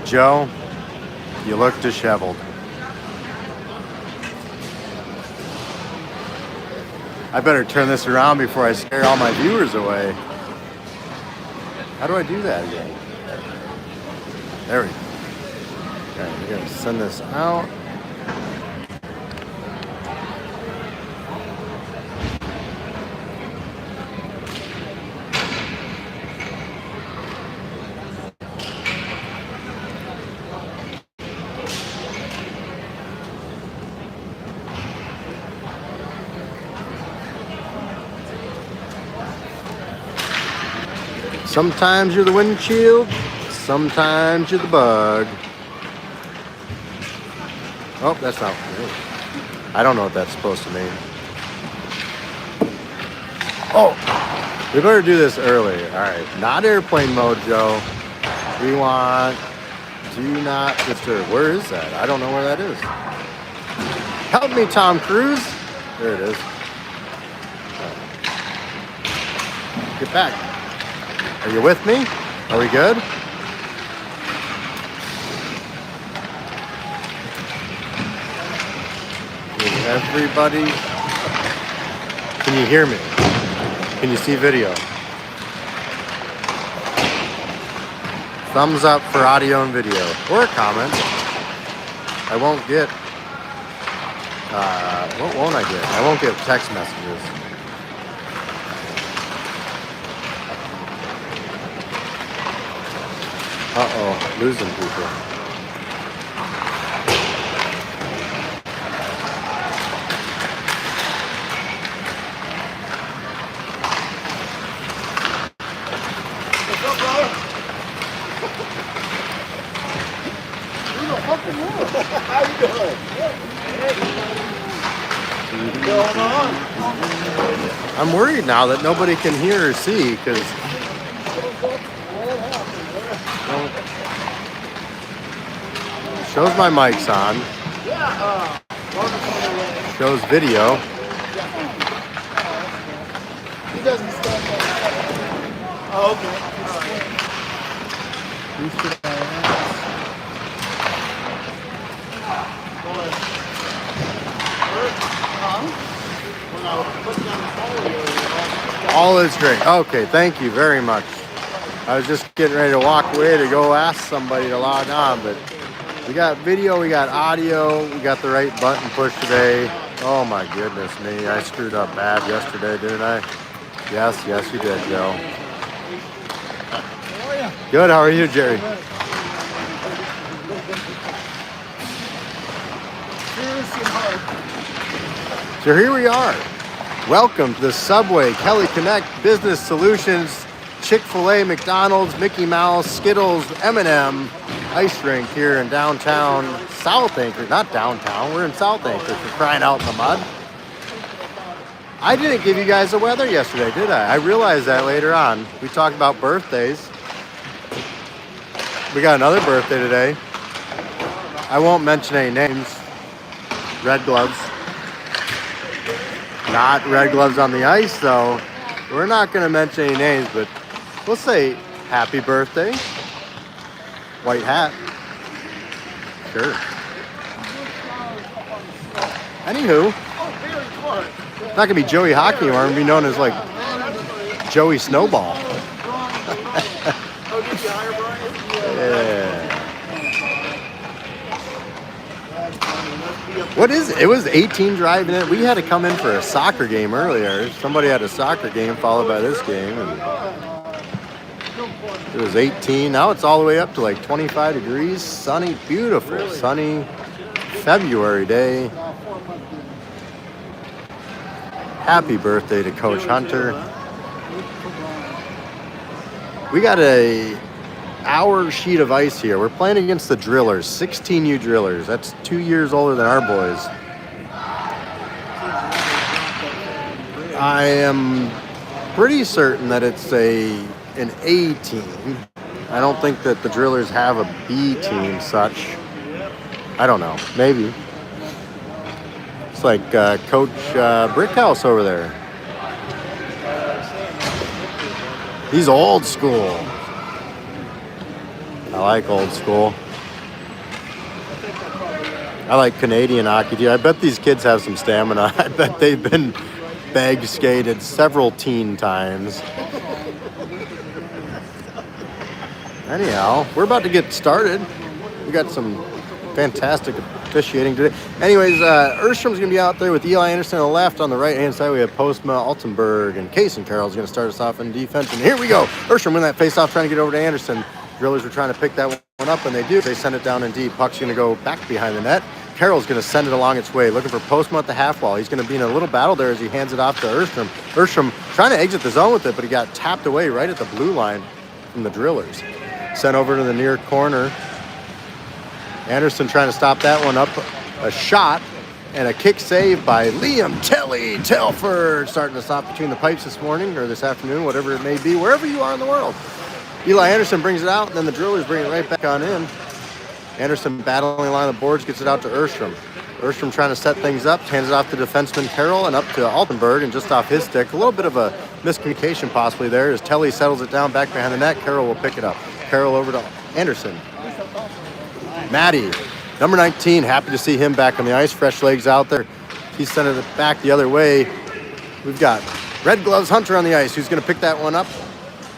Joe, you look disheveled. I better turn this around before I scare all my viewers away. How do I do that again? There we go. Okay, we're gonna send this out. Sometimes you're the windshield, sometimes you're the bug. Oh, that's not. I don't know what that's supposed to mean. Oh, we better do this early. All right, not airplane mode, Joe. We want do not disturb. Where is that? I don't know where that is. Help me, Tom Cruise. There it is. Get back. Are you with me? Are we good? Is everybody? Can you hear me? Can you see video? Thumbs up for audio and video. Or a comment. I won't get... what won't I get? I won't get text messages. Uh-oh, losing people. What's up, brother? Who the fuck are you? How you doing? What's going on? I'm worried now that nobody can hear or see because... Shows my mic's on. Shows video. He doesn't start that. Oh, okay. All is great. Okay, thank you very much. I was just getting ready to walk away to go ask somebody to log on, but we got video, we got audio, we got the right button push today. Oh my goodness me, I screwed up bad yesterday, didn't I? Yes, you did, Joe. How are you? Good, how are you, Jerry? So here we are. Welcome to the Subway, Kelly Connect, Business Solutions, Chick-fil-A, McDonald's, Mickey Mouse, Skittles, M&M ice rink here in downtown South Anchorage. Not downtown, we're in South Anchorage for crying out in the mud. I didn't give you guys the weather yesterday, did I? I realized that later on. We talked about birthdays. We got another birthday today. I won't mention any names. Red gloves. Not red gloves on the ice, though. We're not going to mention any names, but we'll say happy birthday. White hat. Sure. Anywho, it's not going to be Joey Hockey anymore. It's going to be known as, like, Joey Snowball. Yeah. What is it? It was 18 driving in. We had to come in for a soccer game earlier. Somebody had a soccer game followed by this game. And it was 18. Now it's all the way up to like 25 degrees. Sunny, beautiful, sunny February day. Happy birthday to Coach Hunter. We got a hour sheet of ice here. We're playing against the Drillers, 16U Drillers. That's 2 years older than our boys. I am pretty certain that it's an A team. I don't think that the Drillers have a B team such. I don't know. Maybe. It's like Coach Brickhouse over there. He's old school. I like old school. I like Canadian hockey too. I bet these kids have some stamina. I bet they've been bag skated several teen times. Anyhow, we're about to get started. We got some fantastic officiating today. Anyways, Erstrom's going to be out there with Eli Anderson on the left. On the right-hand side, we have Postma, Altenberg, and Case and Carroll's going to start us off in defense. And here we go. Erstrom win that face-off, trying to get over to Anderson. Drillers were trying to pick that one up, and they do. They send it down in deep. Puck's going to go back behind the net. Carroll's going to send it along its way, looking for Postma at the half wall. He's going to be in a little battle there as he hands it off to Erstrom. Erstrom trying to exit the zone with it, but he got tapped away right at the blue line from the Drillers. Sent over to the near corner. Anderson trying to stop that one up. A shot and a kick save by Liam Telford, starting to stop between the pipes this morning or this afternoon, whatever it may be, wherever you are in the world. Eli Anderson brings it out, and then the Drillers bring it right back on in. Anderson battling along the boards, gets it out to Erstrom. Erstrom trying to set things up, hands it off to defenseman Carroll and up to Altenberg, and just off his stick. A little bit of a miscommunication possibly there as Telly settles it down back behind the net. Carroll will pick it up. Carroll over to Anderson. Maddie, number 19, happy to see him back on the ice. Fresh legs out there. He's sending it back the other way. We've got Red Gloves Hunter on the ice, who's going to pick that one up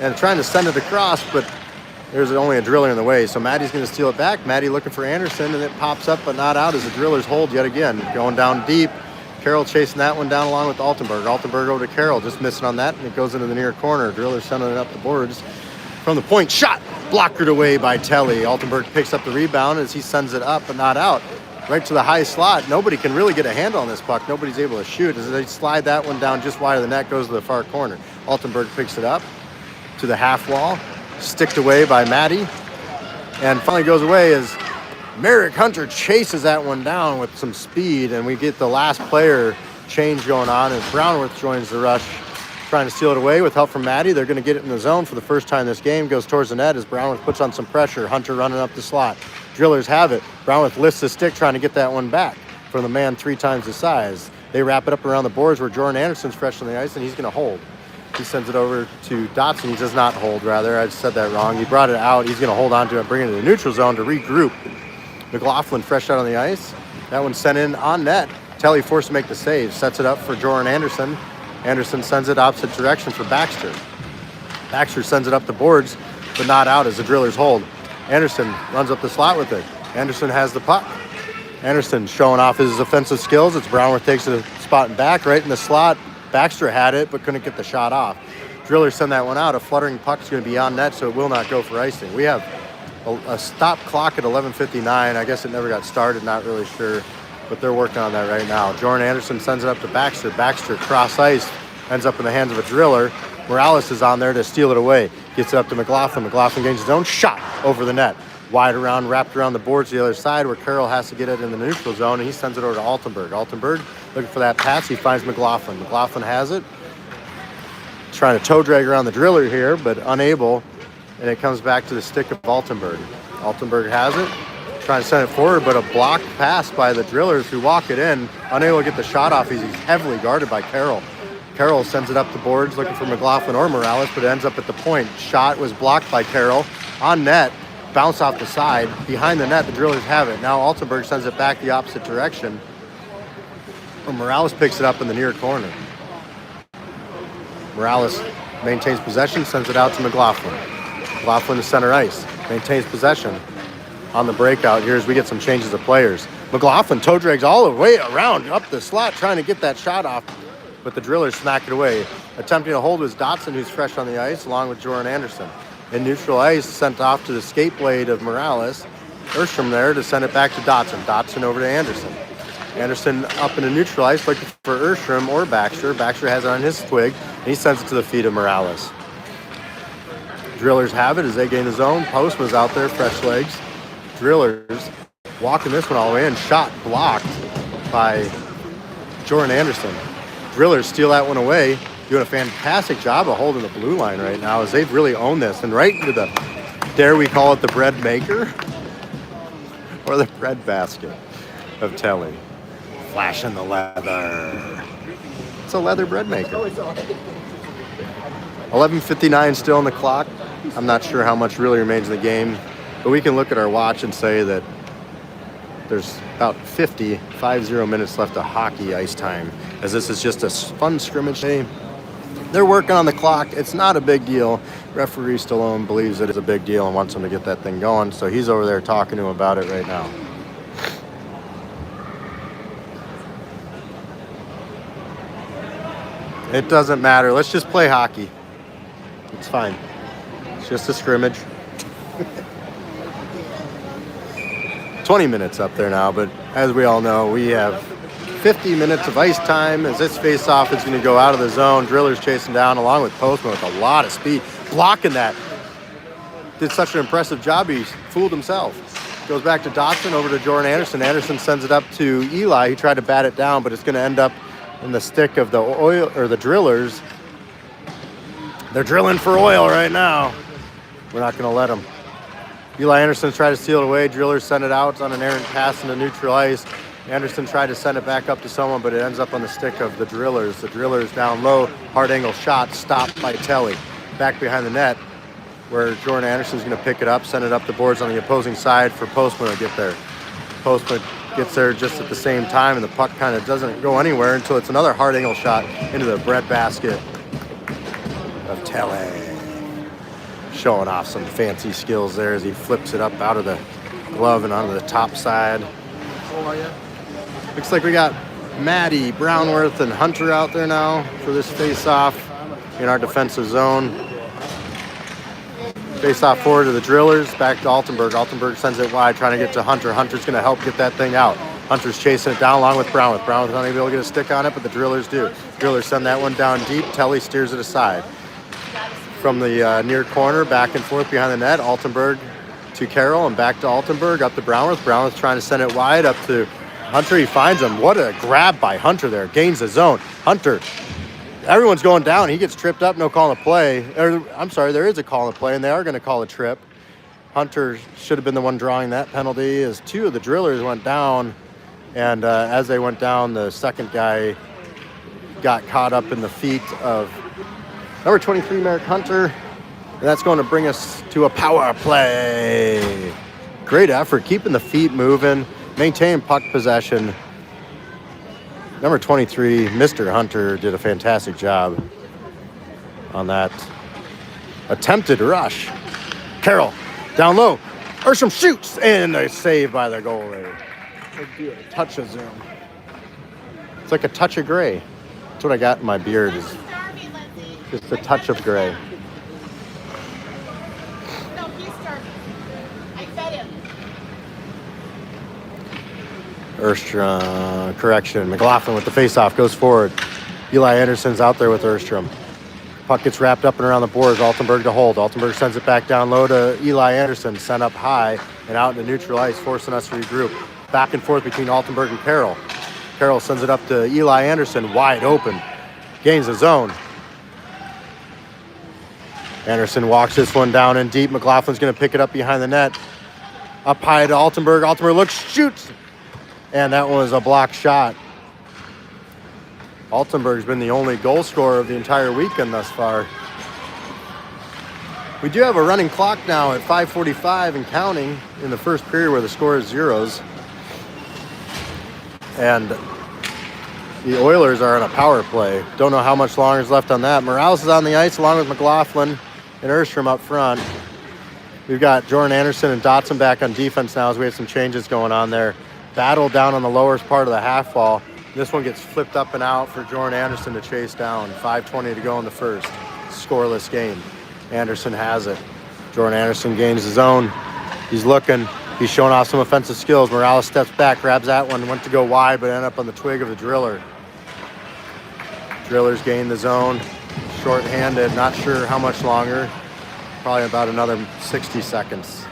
and trying to send it across, but there's only a Driller in the way, so Maddie's going to steal it back. Maddie looking for Anderson, and it pops up but not out as the Drillers hold yet again. Going down deep. Carroll chasing that one down along with Altenberg. Altenberg over to Carroll, just missing on that, and it goes into the near corner. Drillers sending it up the boards. From the point, shot, blocked away by Telly. Altenberg picks up the rebound as he sends it up but not out. Right to the high slot. Nobody can really get a handle on this puck. Nobody's able to shoot. As they slide that one down just wide of the net, goes to the far corner. Altenberg picks it up to the half wall. Sticked away by Maddie, and finally goes away as Merrick Hunter chases that one down with some speed, and we get the last player change going on as Brownworth joins the rush, trying to steal it away with help from Maddie. They're going to get it in the zone for the first time this game. Goes towards the net as Brownworth puts on some pressure. Hunter running up the slot. Drillers have it. Brownworth lifts the stick trying to get that one back from the man 3 times the size. They wrap it up around the boards where Jordan Anderson's fresh on the ice, and he's going to hold. He sends it over to Dotson. He does not hold, rather. I said that wrong. He brought it out. He's going to hold on to it and bring it to the neutral zone to regroup. McLaughlin fresh out on the ice. That one sent in on net. Telly forced to make the save. Sets it up for Jordan Anderson. Anderson sends it opposite direction for Baxter. Baxter sends it up the boards, but not out as the Drillers hold. Anderson runs up the slot with it. Anderson has the puck. Anderson showing off his offensive skills. It's Brownworth takes the spot and back right in the slot. Baxter had it, but couldn't get the shot off. Drillers send that one out. A fluttering puck is going to be on net, so it will not go for icing. We have a stop clock at 11:59. I guess it never got started, not really sure, but they're working on that right now. Jordan Anderson sends it up to Baxter. Baxter cross ice, ends up in the hands of a Driller. Morales is on there to steal it away. Gets it up to McLaughlin. McLaughlin gains his own shot over the net. Wide around, wrapped around the boards to the other side where Carroll has to get it in the neutral zone, and he sends it over to Altenberg. Altenberg looking for that pass. He finds McLaughlin. McLaughlin has it. Trying to toe drag around the Driller here, but unable, and it comes back to the stick of Altenberg. Altenberg has it. Trying to send it forward, but a blocked pass by the Drillers who walk it in. Unable to get the shot off. He's heavily guarded by Carroll. Carroll sends it up the boards looking for McLaughlin or Morales, but it ends up at the point. Shot was blocked by Carroll. On net. Bounce off the side. Behind the net, the Drillers have it. Now Altenberg sends it back the opposite direction. Morales picks it up in the near corner. Morales maintains possession, sends it out to McLaughlin. McLaughlin to center ice. Maintains possession on the breakout here as we get some changes of players. McLaughlin toe drags all the way around up the slot trying to get that shot off, but the Drillers smack it away. Attempting to hold was Dotson, who's fresh on the ice, along with Jordan Anderson. In neutral ice, sent off to the skate blade of Morales. Erstrom there to send it back to Dotson. Dotson over to Anderson. Anderson up in the neutral ice looking for Erstrom or Baxter. Baxter has it on his twig, and he sends it to the feet of Morales. Drillers have it as they gain the zone. Postman's out there, fresh legs. Drillers walking this one all the way in. Shot blocked by Jordan Anderson. Drillers steal that one away. Doing a fantastic job of holding the blue line right now as they've really owned this. And right into the, dare we call it the bread maker? Or the bread basket of Telly. Flashing the leather. It's a leather bread maker. 11:59 still on the clock. I'm not sure how much really remains in the game. But we can look at our watch and say that there's about 50 minutes left of hockey ice time, as this is just a fun scrimmage day. They're working on the clock. It's not a big deal. Referee Stallone believes it is a big deal and wants them to get that thing going, so he's over there talking to him about it right now. It doesn't matter. Let's just play hockey. It's fine. It's just a scrimmage. 20 minutes up there now, but as we all know, we have 50 minutes of ice time as this face-off is going to go out of the zone. Driller's chasing down along with Postman with a lot of speed. Blocking that. Did such an impressive job, he fooled himself. Goes back to Dotson, over to Jordan Anderson. Anderson sends it up to Eli. He tried to bat it down, but it's going to end up in the stick of the oil or the drillers. They're drilling for oil right now. We're not going to let them. Eli Anderson tried to steal it away. Drillers send it out on an errant pass into neutral ice. Anderson tried to send it back up to someone, but it ends up on the stick of the Drillers. The Drillers down low, hard angle shot, stopped by Telly. Back behind the net, where Jordan Anderson's going to pick it up, send it up the boards on the opposing side for Postman to get there. Postman gets there just at the same time, and the puck kind of doesn't go anywhere until it's another hard angle shot into the breadbasket of Telly. Showing off some fancy skills there as he flips it up out of the glove and onto the top side. Looks like we got Maddie, Brownworth, and Hunter out there now for this face-off in our defensive zone. Face-off forward to the Drillers, back to Altenberg. Altenberg sends it wide, trying to get to Hunter. Hunter's going to help get that thing out. Hunter's chasing it down along with Brownworth. Brownworth not able to get a stick on it, but the Drillers do. Drillers send that one down deep. Telly steers it aside. From the near corner, back and forth behind the net, Altenberg to Carroll and back to Altenberg, up to Brownworth. Brownworth trying to send it wide up to Hunter. He finds him. What a grab by Hunter there. Gains the zone. Hunter, everyone's going down. He gets tripped up, no call to play. I'm sorry, there is a call to play, and they are going to call a trip. Hunter should have been the one drawing that penalty as two of the Drillers went down. And as they went down, the second guy got caught up in the feet of number 23, Merrick Hunter, and that's going to bring us to a power play. Great effort, keeping the feet moving, maintaining puck possession. Number 23, Mr. Hunter, did a fantastic job on that attempted rush. Carroll, down low. Ursham shoots, and a save by the goalie. A touch of zoom. It's like a touch of gray. That's what I got in my beard, is just a touch of gray. No, he started. I fed him. Erstrom, correction. McLaughlin with the faceoff goes forward. Eli Anderson's out there with Erstrom. Puck gets wrapped up and around the boards. Altenberg to hold. Altenberg sends it back down low to Eli Anderson. Sent up high and out into neutral ice, forcing us to regroup. Back and forth between Altenberg and Carroll. Carroll sends it up to Eli Anderson, wide open. Gains the zone. Anderson walks this one down in deep. McLaughlin's going to pick it up behind the net. Up high to Altenberg. Altenberg looks, shoots. And that was a blocked shot. Altenberg's been the only goal scorer of the entire weekend thus far. We do have a running clock now at 5:45 and counting in the first period where the score is zeros. And the Oilers are on a power play. Don't know how much longer is left on that. Morales is on the ice along with McLaughlin and Erstrom up front. We've got Jordan Anderson and Dotson back on defense now as we have some changes going on there. Battle down on the lowest part of the half wall. This one gets flipped up and out for Jordan Anderson to chase down. 5:20 to go in the first. Scoreless game. Anderson has it. Jordan Anderson gains his own. He's looking. He's showing off some offensive skills. Morales steps back, grabs that one, went to go wide, but ended up on the twig of the Driller. Drillers gain the zone. Short-handed, not sure how much longer. Probably about another 60 seconds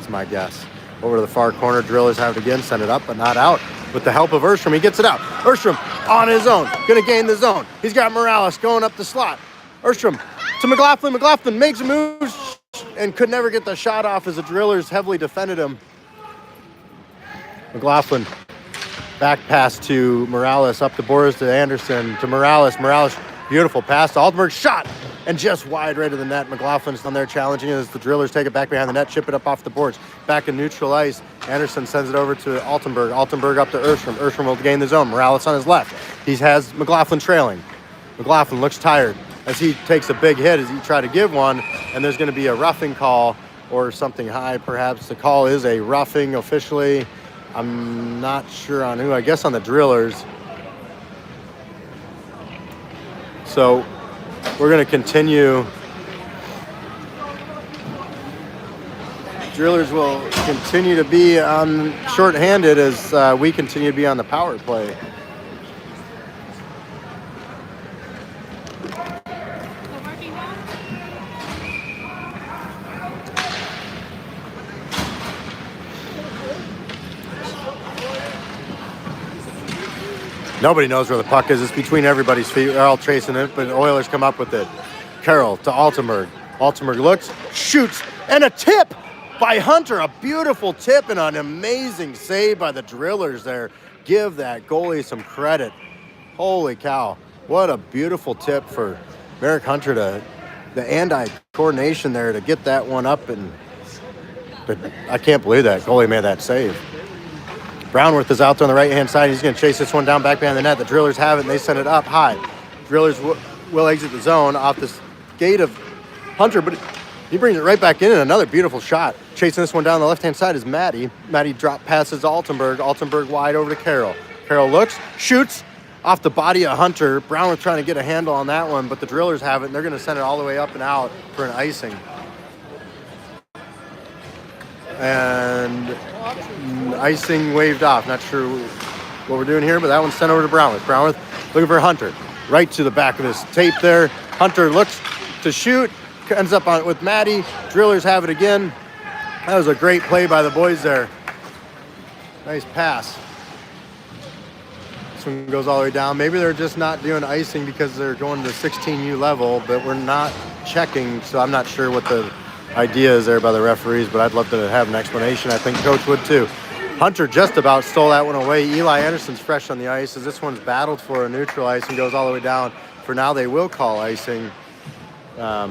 is my guess. Over to the far corner, Drillers have it again, send it up, but not out. With the help of Erstrom, he gets it out. Erstrom on his own, gonna gain the zone. He's got Morales going up the slot. Erstrom to McLaughlin. McLaughlin makes a move and could never get the shot off as the Drillers heavily defended him. McLaughlin back pass to Morales, up the boards to Anderson, to Morales. Morales Beautiful pass to Altenberg, shot, and just wide right of the net. McLaughlin's down there challenging as the Drillers take it back behind the net, chip it up off the boards. Back in neutral ice, Anderson sends it over to Altenberg. Altenberg up to Erstrom. Erstrom will gain the zone. Morales on his left. He has McLaughlin trailing. McLaughlin looks tired as he takes a big hit as he tried to give one, and there's going to be a roughing call or something high perhaps. The call is a roughing officially. I'm not sure on who. I guess on the Drillers. So we're going to continue. Drillers will continue to be on shorthanded as we continue to be on the power play. Nobody knows where the puck is. It's between everybody's feet. They're all chasing it, but the Oilers come up with it. Carroll to Altenberg. Altenberg looks, shoots, and a tip by Hunter. A beautiful tip and an amazing save by the Drillers there. Give that goalie some credit. Holy cow. What a beautiful tip for Merrick Hunter to the hand-eye coordination there to get that one up. But I can't believe that goalie made that save. Brownworth is out there on the right-hand side. He's going to chase this one down back behind the net. The Drillers have it, and they send it up high. Drillers will exit the zone off this gate of Hunter, but he brings it right back in, and another beautiful shot. Chasing this one down the left-hand side is Matty. Matty drop passes Altenberg. Altenberg wide over to Carroll. Carroll looks, shoots off the body of Hunter. Brownworth trying to get a handle on that one, but the Drillers have it, and they're going to send it all the way up and out for an icing. And icing waved off. Not sure what we're doing here, but that one's sent over to Brownworth. Brownworth looking for Hunter. Right to the back of his tape there. Hunter looks to shoot. Ends up on it with Matty. Drillers have it again. That was a great play by the boys there. Nice pass. This one goes all the way down. Maybe they're just not doing icing because they're going to the 16U level, but we're not checking, so I'm not sure what the idea is there by the referees, but I'd love to have an explanation. I think Coach would too. Hunter just about stole that one away. Eli Anderson's fresh on the ice as this one's battled for a neutral ice and goes all the way down. For now, they will call icing. I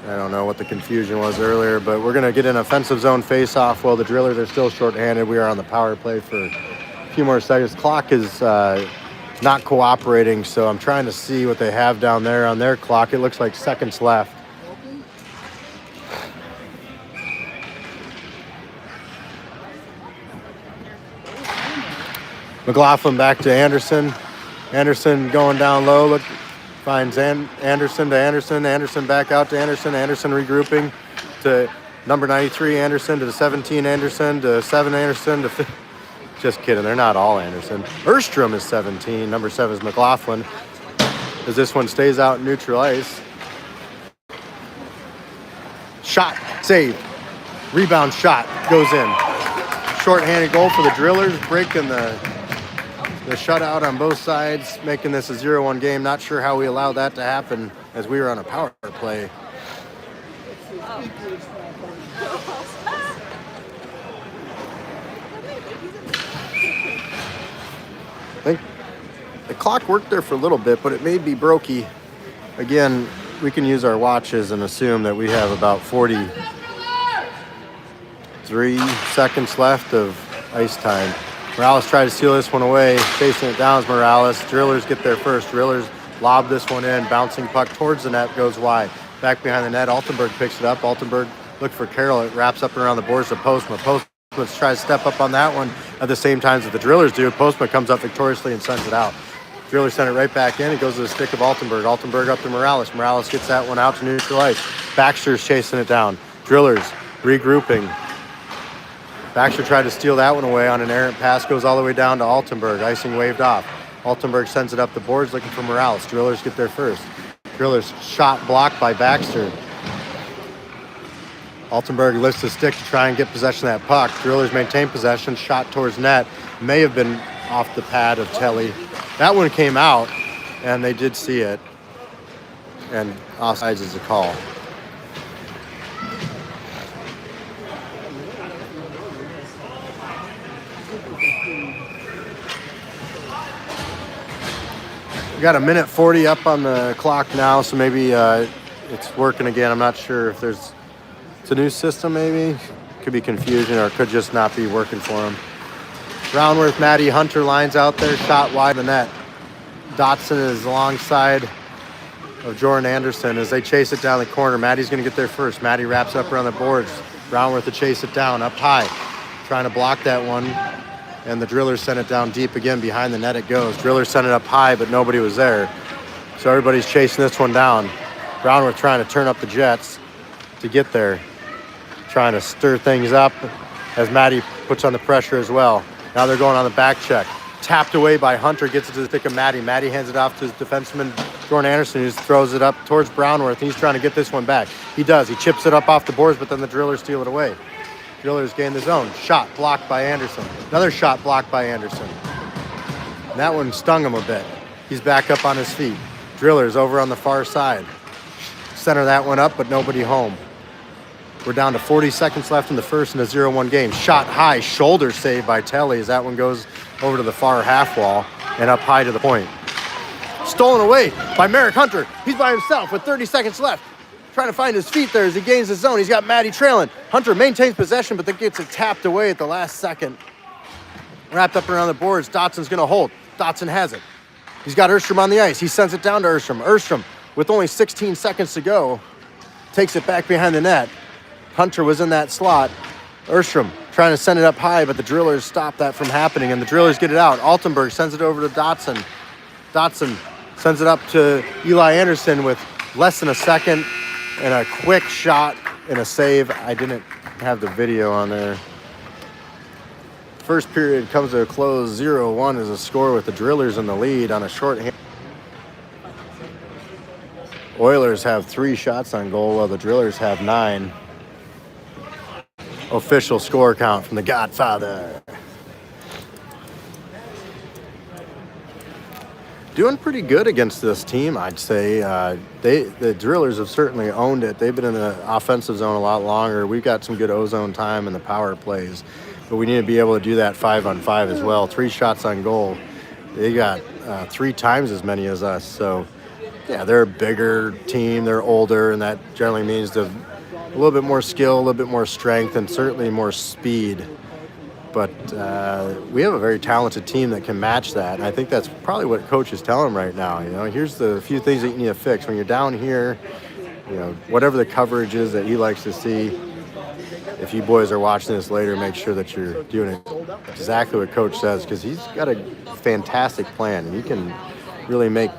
don't know what the confusion was earlier, but we're going to get an offensive zone face-off while the Drillers are still shorthanded. We are on the power play for a few more seconds. Clock is not cooperating, so I'm trying to see what they have down there on their clock. It looks like seconds left. McLaughlin back to Anderson. Anderson going down low. Look, finds Anderson to Anderson. Anderson back out to Anderson. Anderson regrouping to number 93 Anderson to the 17 Anderson to 7 Anderson to just kidding. They're not all Anderson. Erstrom is 17. Number 7 is McLaughlin. As this one stays out in neutral ice. Shot, save, rebound shot goes in. Short-handed goal for the Drillers, breaking the shutout on both sides, making this a 0-1 game. Not sure how we allowed that to happen as we were on a power play. I think the clock worked there for a little bit, but it may be brokey. Again, we can use our watches and assume that we have about 43 seconds left of ice time. Morales tried to steal this one away. Chasing it down is Morales. Drillers get there first. Drillers lob this one in. Bouncing puck towards the net, goes wide. Back behind the net, Altenberg picks it up. Altenberg look for Carroll. It wraps up and around the boards to Postma. Postma tries to step up on that one at the same time as the Drillers do. Postma comes up victoriously and sends it out. Drillers send it right back in. It goes to the stick of Altenberg. Altenberg up to Morales. Morales gets that one out to neutral ice. Baxter's chasing it down. Drillers regrouping. Baxter tried to steal that one away on an errant pass. Goes all the way down to Altenberg. Icing waved off. Altenberg sends it up the boards looking for Morales. Drillers get there first. Drillers shot blocked by Baxter. Altenberg lifts the stick to try and get possession of that puck. Drillers maintain possession. Shot towards net. May have been off the pad of Telly. That one came out, and they did see it. And offsides is a call. We got a minute 40 up on the clock now, so maybe it's working again. I'm not sure if it's a new system maybe. Could be confusion or it could just not be working for him. Brownworth, Maddie Hunter lines out there, shot wide of the net. Dotson is alongside of Jordan Anderson as they chase it down the corner. Maddie's going to get there first. Maddie wraps up around the boards. Brownworth to chase it down up high, trying to block that one. And the Drillers sent it down deep again. Behind the net it goes. Drillers sent it up high, but nobody was there. So everybody's chasing this one down. Brownworth trying to turn up the Jets to get there. Trying to stir things up as Maddie puts on the pressure as well. Now they're going on the back check. Tapped away by Hunter, gets it to the stick of Maddie. Maddie hands it off to his defenseman, Jordan Anderson, who throws it up towards Brownworth. He's trying to get this one back. He does. He chips it up off the boards, but then the Drillers steal it away. Drillers gain the zone. Shot blocked by Anderson. Another shot blocked by Anderson. And that one stung him a bit. He's back up on his feet. Drillers over on the far side. Center that one up, but nobody home. We're down to 40 seconds left in the first in a 0-1 game. Shot high, shoulder save by Telly as that one goes over to the far half wall and up high to the point. Stolen away by Merrick Hunter. He's by himself with 30 seconds left. Trying to find his feet there as he gains the zone. He's got Maddie trailing. Hunter maintains possession, but then gets it tapped away at the last second. Wrapped up around the boards. Dotson's going to hold. Dotson has it. He's got Erstrom on the ice. He sends it down to Erstrom. Erstrom, with only 16 seconds to go, takes it back behind the net. Hunter was in that slot. Erstrom trying to send it up high, but the Drillers stop that from happening, and the Drillers get it out. Altenberg sends it over to Dotson. Dotson sends it up to Eli Anderson with less than a second and a quick shot and a save. I didn't have the video on there. First period comes to a close. 0-1 is a score with the Drillers in the lead on a shorthand. Oilers have 3 shots on goal while the Drillers have 9. Official score count from the Godfather. Doing pretty good against this team, I'd say. The Drillers have certainly owned it. They've been in the offensive zone a lot longer. We've got some good ozone time in the power plays, but we need to be able to do that 5-on-5 as well. 3 shots on goal. They got 3 times as many as us. So, yeah, they're a bigger team. They're older, and that generally means a little bit more skill, a little bit more strength, and certainly more speed. But we have a very talented team that can match that. And I think that's probably what coach is telling them right now. You know, here's the few things that you need to fix. When you're down here, you know, whatever the coverage is that he likes to see, if you boys are watching this later, make sure that you're doing it exactly what coach says, because he's got a fantastic plan. And he can really make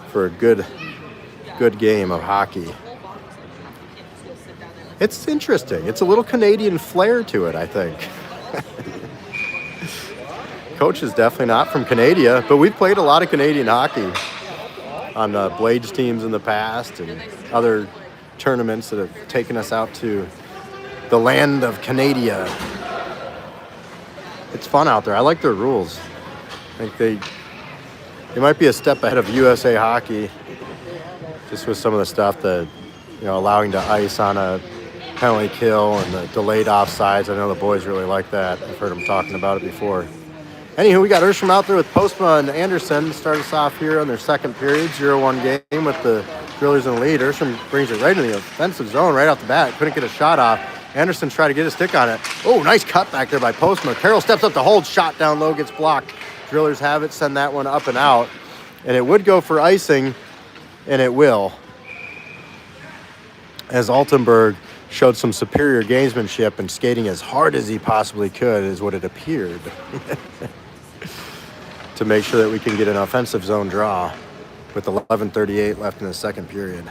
for a good game of hockey. It's interesting. It's a little Canadian flair to it, I think. Coach is definitely not from Canada, but we've played a lot of Canadian hockey on Blades teams in the past and other tournaments that have taken us out to the land of Canada. It's fun out there. I like their rules. I think they might be a step ahead of USA Hockey, just with some of the stuff that, you know, allowing to ice on a penalty kill and the delayed offsides. I know the boys really like that. I've heard them talking about it before. Anywho, we got Erstrom out there with Postma and Anderson. Start us off here on their second period, 0-1 game with the Drillers in the lead. Erstrom brings it right into the offensive zone right off the bat. Couldn't get a shot off. Anderson tried to get a stick on it. Oh, nice cut back there by Postma. Carroll steps up to hold. Shot down low, gets blocked. Drillers have it, send that one up and out. And it would go for icing, and it will. As Altenberg showed some superior gamesmanship and skating as hard as he possibly could, is what it appeared, to make sure that we can get an offensive zone draw with 11:38 left in the second period.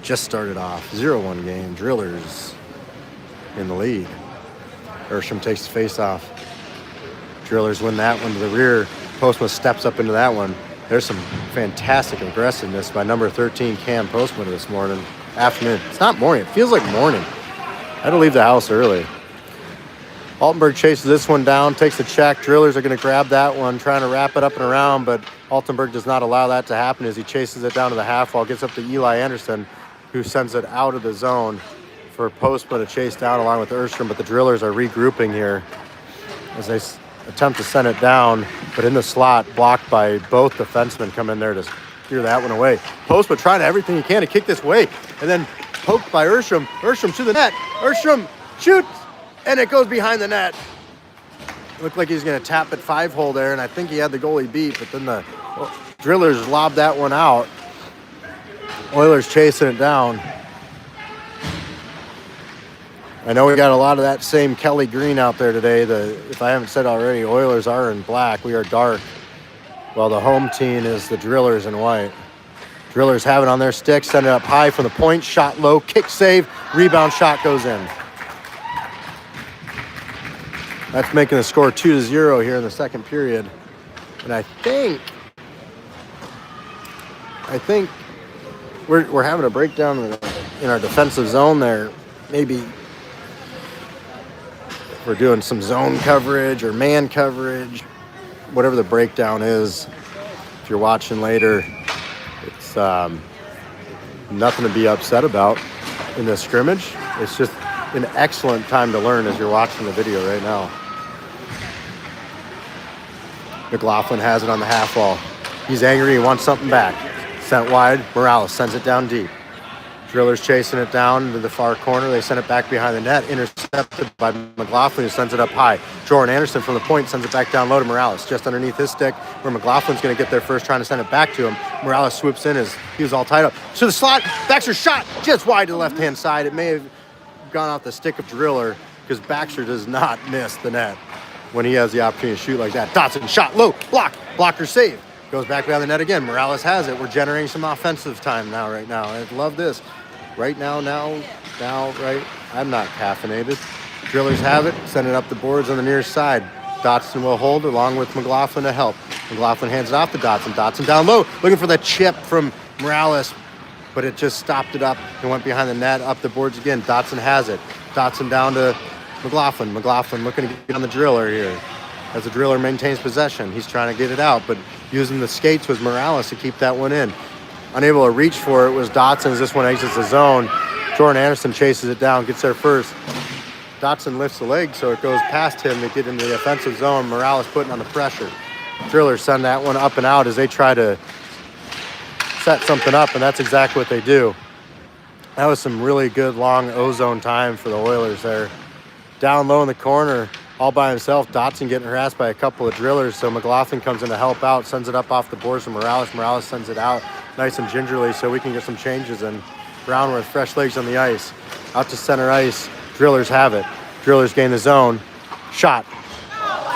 Just started off, 0-1 game, Drillers in the lead. Erstrom takes the face-off. Drillers win that one to the rear. Postma steps up into that one. There's some fantastic aggressiveness by number 13, Cam Postma this afternoon. It's not morning. It feels like morning. I had to leave the house early. Altenberg chases this one down, takes the check. Drillers are going to grab that one, trying to wrap it up and around, but Altenberg does not allow that to happen as he chases it down to the half wall, gets up to Eli Anderson, who sends it out of the zone for Postma to chase down along with Erstrom, but the Drillers are regrouping here as they attempt to send it down, but in the slot, blocked by both defensemen, come in there to steer that one away. Postma trying everything he can to kick this way, and then poked by Ursham. Ursham to the net. Ursham shoots, and it goes behind the net. Looked like he was going to tap it 5-hole there, and I think he had the goalie beat, but then the Drillers lobbed that one out. Oilers chasing it down. I know we got a lot of that same Kelly green out there today. If I haven't said already, Oilers are in black. We are dark. While the home team is the Drillers in white. Drillers have it on their stick, send it up high from the point, shot low, kick save, rebound shot goes in. That's making the score 2-0 here in the second period. And I think we're having a breakdown in our defensive zone there. Maybe we're doing some zone coverage or man coverage, whatever the breakdown is. If you're watching later, it's nothing to be upset about in this scrimmage. It's just an excellent time to learn as you're watching the video right now. McLaughlin has it on the half wall. He's angry, he wants something back. Sent wide, Morales sends it down deep. Drillers chasing it down to the far corner. They send it back behind the net, intercepted by McLaughlin, who sends it up high. Jordan Anderson from the point sends it back down low to Morales, just underneath his stick, where McLaughlin's going to get there first, trying to send it back to him. Morales swoops in as he was all tied up. To the slot, Baxter shot just wide to the left-hand side. It may have gone off the stick of Driller, because Baxter does not miss the net when he has the opportunity to shoot like that. Dotson shot low, blocker save. Goes back behind the net again. Morales has it. We're generating some offensive time right now. I love this. Right now, right? I'm not caffeinated. Drillers have it. Send it up the boards on the near side. Dotson will hold along with McLaughlin to help. McLaughlin hands it off to Dotson. Dotson down low, looking for the chip from Morales, but it just stopped it up and went behind the net, up the boards again. Dotson has it. Dotson down to McLaughlin. McLaughlin looking to get on the Driller here. As the Driller maintains possession, he's trying to get it out, but using the skates was Morales to keep that one in. Unable to reach for it was Dotson as this one exits the zone. Jordan Anderson chases it down, gets there first. Dotson lifts the leg, so it goes past him to get into the offensive zone. Morales putting on the pressure. Drillers send that one up and out as they try to set something up, and that's exactly what they do. That was some really good long O-zone time for the Oilers there. Down low in the corner, all by himself, Dotson getting harassed by a couple of Drillers, so McLaughlin comes in to help out, sends it up off the boards to Morales. Morales sends it out nice and gingerly so we can get some changes in. Brown with fresh legs on the ice. Out to center ice. Drillers have it. Drillers gain the zone. Shot.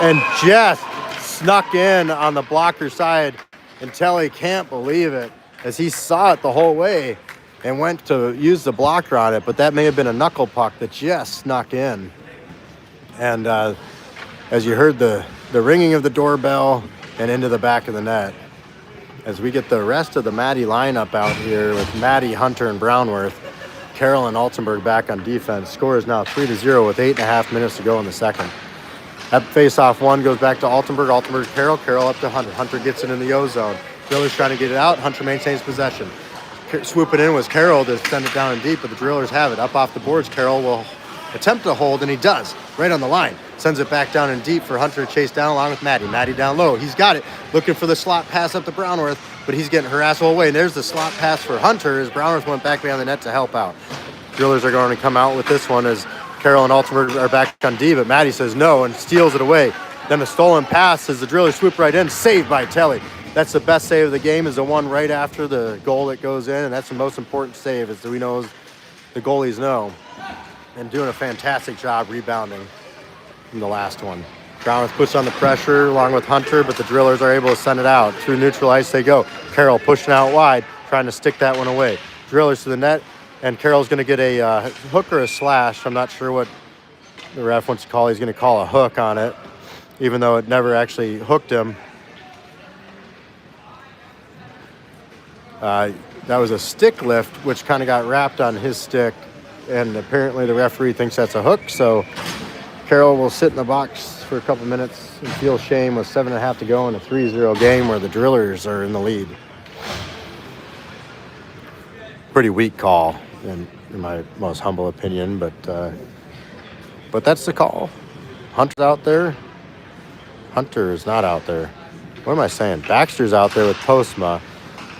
And just snuck in on the blocker side. And Telly can't believe it as he saw it the whole way and went to use the blocker on it, but that may have been a knuckle puck that just snuck in. And as you heard the ringing of the doorbell and into the back of the net, as we get the rest of the Maddie lineup out here with Maddie, Hunter, and Brownworth, Carroll and Altenberg back on defense. Score is now 3-0 with 8.5 minutes to go in the second. That face-off one goes back to Altenberg. Altenberg to Carroll. Carroll up to Hunter. Hunter gets it in the O-zone. Drillers trying to get it out. Hunter maintains possession. Swooping in was Carroll to send it down and deep, but the Drillers have it. Up off the boards, Carroll will attempt to hold, and he does. Right on the line. Sends it back down and deep for Hunter to chase down along with Maddie. Maddie down low. He's got it. Looking for the slot pass up to Brownworth, but he's getting harassed all the way. And there's the slot pass for Hunter as Brownworth went back behind the net to help out. Drillers are going to come out with this one as Carroll and Altenberg are back on D, but Maddie says no and steals it away. Then a stolen pass as the Drillers swoop right in, saved by Telly. That's the best save of the game, is the one right after the goal that goes in, and that's the most important save, as we know, the goalies know. And doing a fantastic job rebounding from the last one. Brownworth puts on the pressure along with Hunter, but the Drillers are able to send it out. Through neutral ice they go. Carroll pushing out wide, trying to stick that one away. Drillers to the net, and Carroll's going to get a hook or a slash. I'm not sure what the ref wants to call. He's going to call a hook on it, even though it never actually hooked him. That was a stick lift, which kind of got wrapped on his stick, and apparently the referee thinks that's a hook, so Carroll will sit in the box for a couple minutes and feel shame with 7.5 to go in a 3-0 game where the Drillers are in the lead. Pretty weak call, in my most humble opinion, but that's the call. Hunter's out there. Hunter is not out there. What am I saying? Baxter's out there with Postma.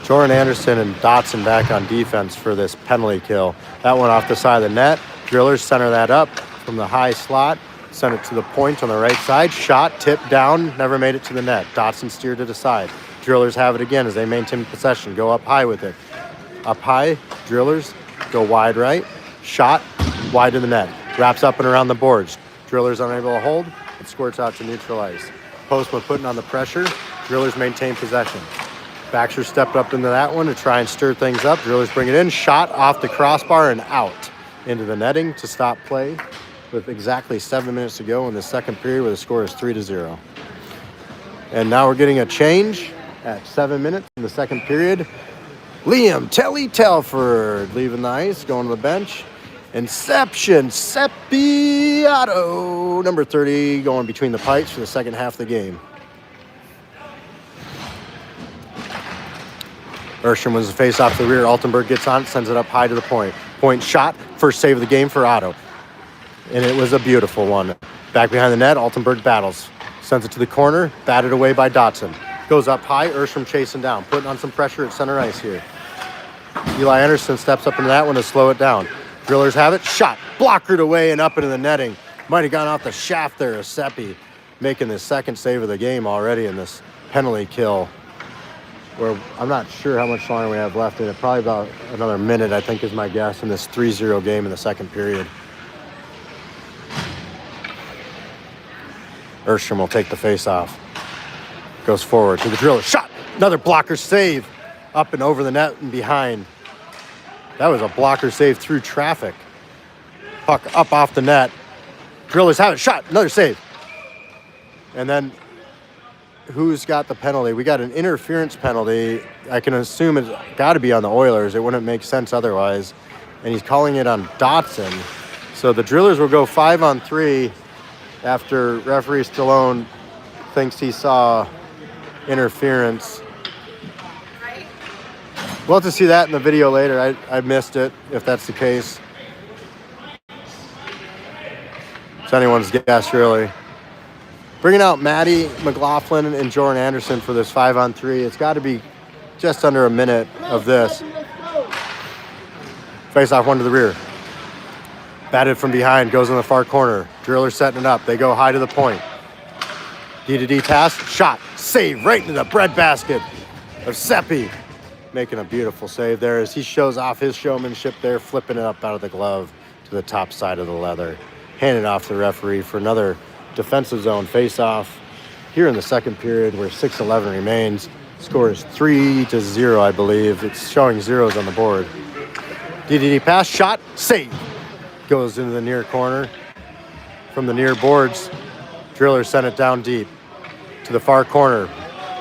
Jordan Anderson and Dotson back on defense for this penalty kill. That one off the side of the net. Drillers center that up from the high slot. Send it to the point on the right side. Shot, tipped down, never made it to the net. Dotson steered it aside. Drillers have it again as they maintain possession. Go up high with it. Up high, Drillers go wide right. Shot, wide to the net. Wraps up and around the boards. Drillers unable to hold. It squirts out to neutral ice. Postma putting on the pressure. Drillers maintain possession. Baxter stepped up into that one to try and stir things up. Drillers bring it in. Shot off the crossbar and out into the netting to stop play with exactly 7 minutes to go in the second period where the score is 3-0. And now we're getting a change at 7 minutes in the second period. Liam Telford leaving the ice, going to the bench. Inception, Seppiato, number 30, going between the pipes for the second half of the game. Erstrom wins the face off the rear. Altenberg gets on it, sends it up high to the point. Point shot, first save of the game for Otto. And it was a beautiful one. Back behind the net, Altenberg battles. Sends it to the corner, batted away by Dotson. Goes up high, Erstrom chasing down, putting on some pressure at center ice here. Eli Anderson steps up into that one to slow it down. Drillers have it, shot, blockered away and up into the netting. Might have gone off the shaft there, Seppi making the second save of the game already in this penalty kill. Where I'm not sure how much longer we have left in it. Probably about another minute, I think is my guess, in this 3-0 game in the second period. Erstrom will take the face off. Goes forward to the Driller. Shot! Another blocker save. Up and over the net and behind. That was a blocker save through traffic. Puck up off the net. Drillers have it. Shot! Another save. And then who's got the penalty? We got an interference penalty. I can assume it's got to be on the Oilers. It wouldn't make sense otherwise. And he's calling it on Dotson. So the Drillers will go 5-on-3 after referee Stallone thinks he saw interference. We'll have to see that in the video later. I missed it, if that's the case. It's anyone's guess, really. Bringing out Maddie McLaughlin and Jordan Anderson for this 5-on-3. It's got to be just under a minute of this. Face off one to the rear. Batted from behind, goes in the far corner. Driller setting it up. They go high to the point. D-to-D pass, shot, save right into the breadbasket of Seppi. Making a beautiful save there as he shows off his showmanship there, flipping it up out of the glove to the top side of the leather. Handed off to the referee for another defensive zone face-off here in the second period where 6:11 remains. Score is 3-0, I believe. It's showing zeros on the board. D-to-D pass, shot, save. Goes into the near corner. From the near boards, Driller sent it down deep to the far corner.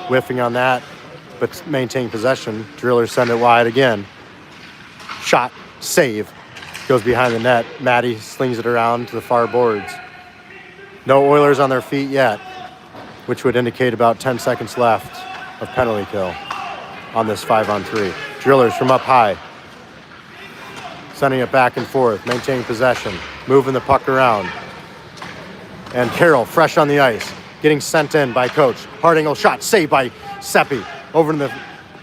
Whiffing on that, but maintaining possession. Driller send it wide again. Shot, save. Goes behind the net. Matty slings it around to the far boards. No Oilers on their feet yet, which would indicate about 10 seconds left of penalty kill on this 5-on-3. Drillers from up high. Sending it back and forth, maintaining possession, moving the puck around. And Carroll, fresh on the ice, getting sent in by coach. Hardingle shot, saved by Seppi. Over in the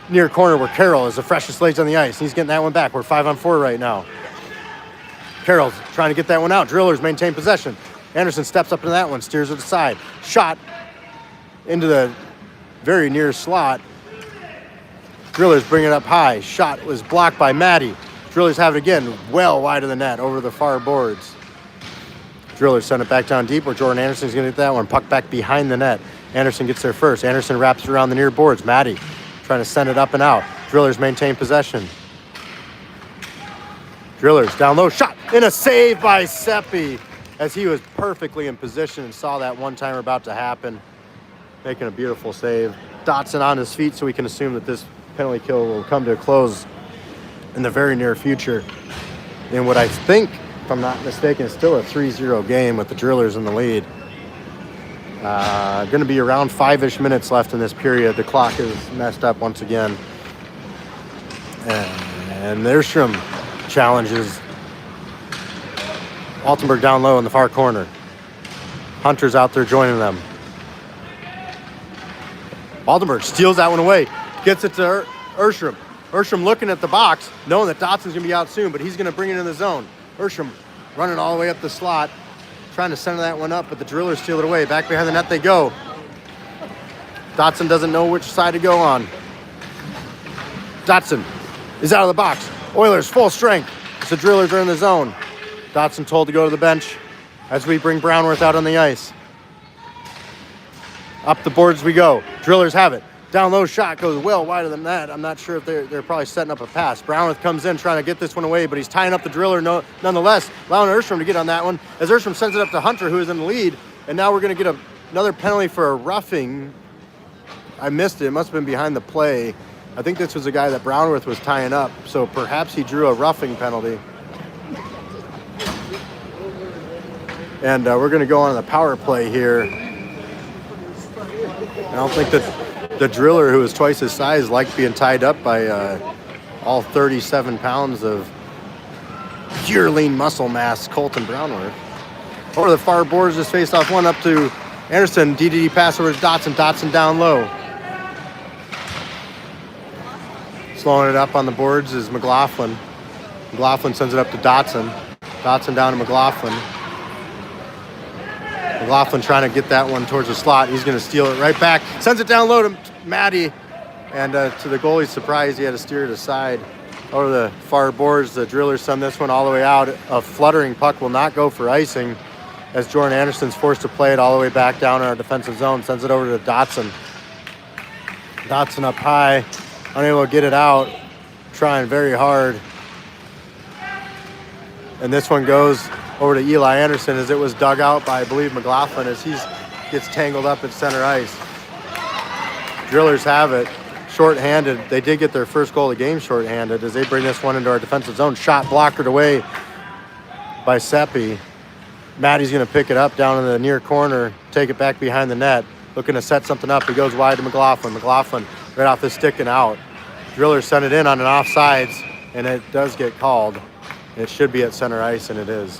near corner where Carroll is the freshest legs on the ice. He's getting that one back. We're 5-on-4 right now. Carroll's trying to get that one out. Drillers maintain possession. Anderson steps up into that one, steers it aside. Shot into the very near slot. Drillers bring it up high. Shot was blocked by Matty. Drillers have it again, well wide of the net, over the far boards. Drillers send it back down deep where Jordan Anderson's going to get that one. Puck back behind the net. Anderson gets there first. Anderson wraps it around the near boards. Matty trying to send it up and out. Drillers maintain possession. Drillers down low. Shot and a save by Seppi as he was perfectly in position and saw that one-timer about to happen. Making a beautiful save. Dotson on his feet, so we can assume that this penalty kill will come to a close in the very near future. In what I think, if I'm not mistaken, is still a 3-0 game with the Drillers in the lead. Going to be around 5-ish minutes left in this period. The clock is messed up once again. And Erstrom challenges Altenberg down low in the far corner. Hunter's out there joining them. Altenberg steals that one away. Gets it to Erstrom. Erstrom looking at the box, knowing that Dotson's going to be out soon, but he's going to bring it in the zone. Erstrom running all the way up the slot, trying to center that one up, but the Drillers steal it away. Back behind the net they go. Dotson doesn't know which side to go on. Dotson is out of the box. Oilers full strength. The Drillers are in the zone. Dotson told to go to the bench as we bring Brownworth out on the ice. Up the boards we go. Drillers have it. Down low shot goes well wider than that. I'm not sure if they're probably setting up a pass. Brownworth comes in trying to get this one away, but he's tying up the Driller nonetheless, allowing Erstrom to get on that one. As Erstrom sends it up to Hunter, who is in the lead, and now we're going to get another penalty for a roughing. I missed it. It must have been behind the play. I think this was a guy that Brownworth was tying up, so perhaps he drew a roughing penalty. And we're going to go on the power play here. I don't think that the Driller, who is twice his size, liked being tied up by all 37 pounds of pure lean muscle mass Colton Brownworth. Over the far boards, just faced off one up to Anderson. DDD pass over to Dotson. Dotson down low. Slowing it up on the boards is McLaughlin. McLaughlin sends it up to Dotson. Dotson down to McLaughlin. McLaughlin trying to get that one towards the slot. He's going to steal it right back. Sends it down low to Matty. And to the goalie's surprise, he had to steer it aside. Over the far boards, the Drillers send this one all the way out. A fluttering puck will not go for icing as Jordan Anderson's forced to play it all the way back down in our defensive zone. Sends it over to Dotson. Dotson up high. Unable to get it out. Trying very hard. And this one goes over to Eli Anderson as it was dug out by, I believe, McLaughlin as he gets tangled up at center ice. Drillers have it. Short-handed. They did get their first goal of the game short-handed as they bring this one into our defensive zone. Shot blockered away by Seppi. Matty's going to pick it up down in the near corner, take it back behind the net, looking to set something up. He goes wide to McLaughlin. McLaughlin right off the stick and out. Drillers send it in on an offsides, and it does get called. It should be at center ice, and it is.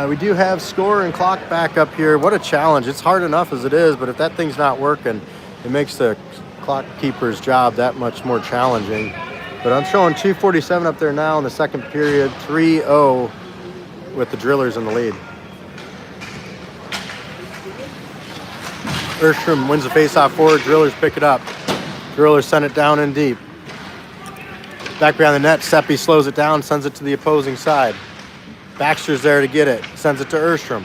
We do have score and clock back up here. What a challenge. It's hard enough as it is, but if that thing's not working, it makes the clock keeper's job that much more challenging. But I'm showing 2:47 up there now in the second period, 3-0 with the Drillers in the lead. Erstrom wins the faceoff forward. Drillers pick it up. Drillers send it down in deep. Back behind the net, Seppi slows it down, sends it to the opposing side. Baxter's there to get it, sends it to Erstrom.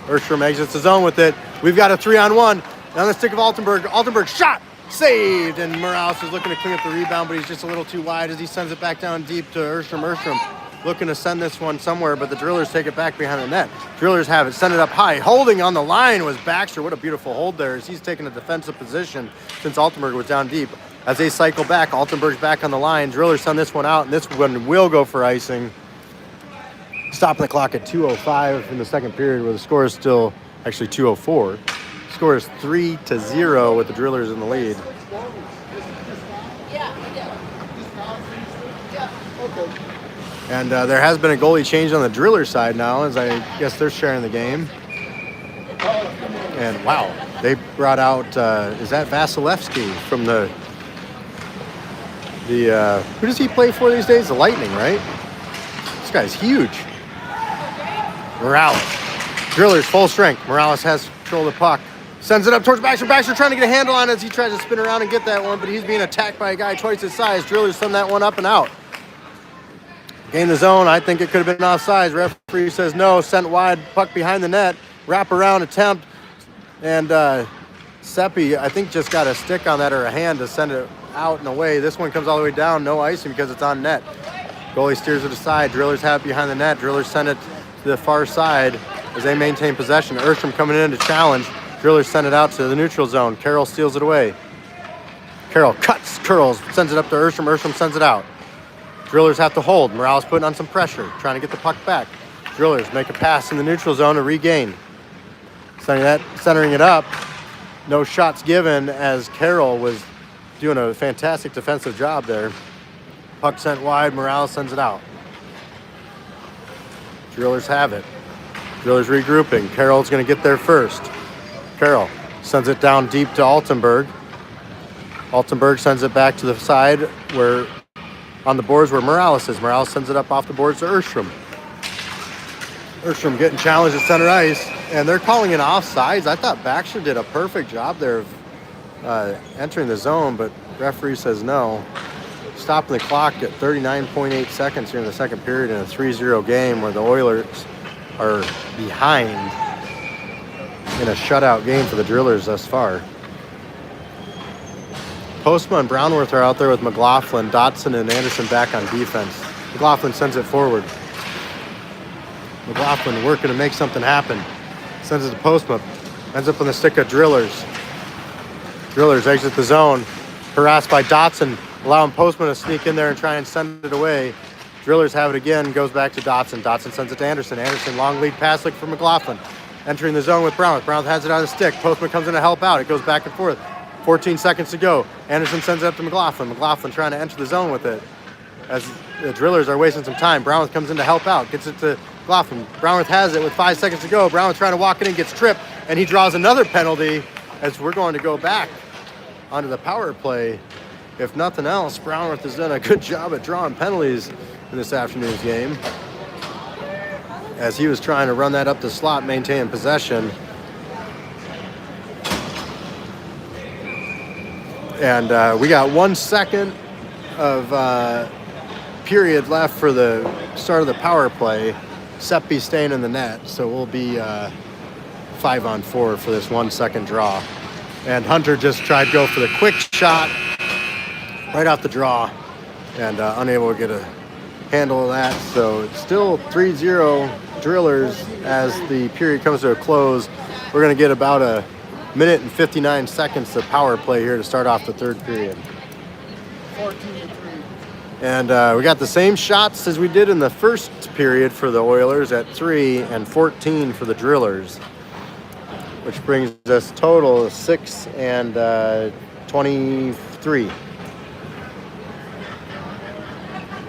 Erstrom exits the zone with it. We've got a 3-on-1. On the stick of Altenberg. Altenberg shot, saved, and Morales is looking to clean up the rebound, but he's just a little too wide as he sends it back down deep to Erstrom. Erstrom looking to send this one somewhere, but the Drillers take it back behind the net. Drillers have it, send it up high. Holding on the line was Baxter. What a beautiful hold there as he's taking a defensive position since Altenberg was down deep. As they cycle back, Altenberg's back on the line. Drillers send this one out, and this one will go for icing. Stopping the clock at 2:05 in the second period, where the score is still actually 2:04. The score is 3-0 with the Drillers in the lead. And there has been a goalie change on the Driller side now, as I guess they're sharing the game. And wow, they brought out, is that Vasilevsky from the who does he play for these days? The Lightning, right? This guy's huge. Morales. Drillers full strength. Morales has control of the puck. Sends it up towards Baxter. Baxter trying to get a handle on it as he tries to spin around and get that one, but he's being attacked by a guy twice his size. Drillers send that one up and out. Gain the zone. I think it could have been offsides. Referee says no. Sent wide. Puck behind the net. Wrap around attempt. And Seppi, I think, just got a stick on that or a hand to send it out and away. This one comes all the way down. No icing because it's on net. Goalie steers it aside. Drillers have it behind the net. Drillers send it to the far side as they maintain possession. Erstrom coming in to challenge. Drillers send it out to the neutral zone. Carroll steals it away. Carroll cuts, curls, sends it up to Erstrom. Erstrom sends it out. Drillers have to hold. Morales putting on some pressure, trying to get the puck back. Drillers make a pass in the neutral zone to regain. Centering it up. No shots given as Carroll was doing a fantastic defensive job there. Puck sent wide. Morales sends it out. Drillers have it. Drillers regrouping. Carroll's going to get there first. Carroll Sends it down deep to Altenberg. Altenberg sends it back to the side where on the boards where Morales is. Morales sends it up off the boards to Erstrom. Erstrom getting challenged at center ice, and they're calling it offsides. I thought Baxter did a perfect job there of entering the zone, but referee says no. Stopping the clock at 39.8 seconds here in the second period in a 3-0 game where the Oilers are behind in a shutout game for the Drillers thus far. Postma and Brownworth are out there with McLaughlin, Dotson, and Anderson back on defense. McLaughlin sends it forward. McLaughlin working to make something happen. Sends it to Postma. Ends up on the stick of Drillers. Drillers exit the zone. Harassed by Dotson, allowing Postma to sneak in there and try and send it away. Drillers have it again, goes back to Dotson. Dotson sends it to Anderson. Anderson, long lead pass looking for McLaughlin. Entering the zone with Brownworth. Brownworth has it on the stick. Postma comes in to help out. It goes back and forth. 14 seconds to go. Anderson sends it up to McLaughlin. McLaughlin trying to enter the zone with it. As the Drillers are wasting some time, Brownworth comes in to help out. Gets it to McLaughlin. Brownworth has it with 5 seconds to go. Brownworth trying to walk it in, gets tripped, and he draws another penalty as we're going to go back onto the power play. If nothing else, Brownworth has done a good job at drawing penalties in this afternoon's game, as he was trying to run that up the slot, maintain possession. And we got 1 second of period left for the start of the power play. Seppi staying in the net, so we'll be 5-on-4 for this 1 second draw. And Hunter just tried to go for the quick shot right off the draw and unable to get a handle of that. So it's still 3-0 Drillers as the period comes to a close. We're going to get about a minute and 59 seconds of power play here to start off the third period. 14-3. And we got the same shots as we did in the first period for the Oilers at 3 and 14 for the Drillers, which brings us total of 6 and 23.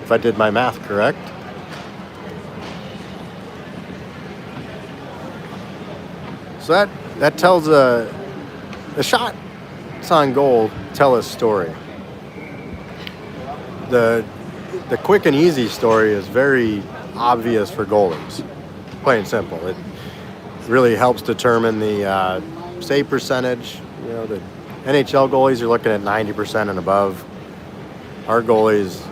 If I did my math correct. So that tells the shot on goal tell a story. The quick and easy story is very obvious for goalies, plain and simple. It really helps determine the save percentage. You know, the NHL goalies are looking at 90% and above. Our goalies,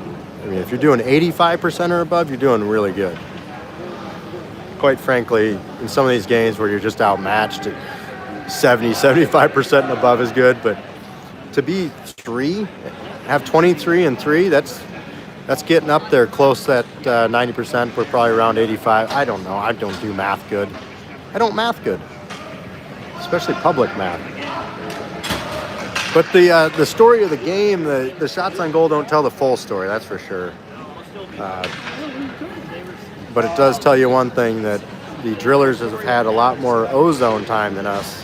I mean, if you're doing 85% or above, you're doing really good. Quite frankly, in some of these games where you're just outmatched, 70-75% and above is good, but to be 3, have 23 and 3, that's getting up there close to that 90%. We're probably around 85. I don't know. I don't do math good. I don't math good, especially public math. But the story of the game, the shots on goal don't tell the full story, that's for sure. But it does tell you one thing, that the Drillers have had a lot more O-zone time than us.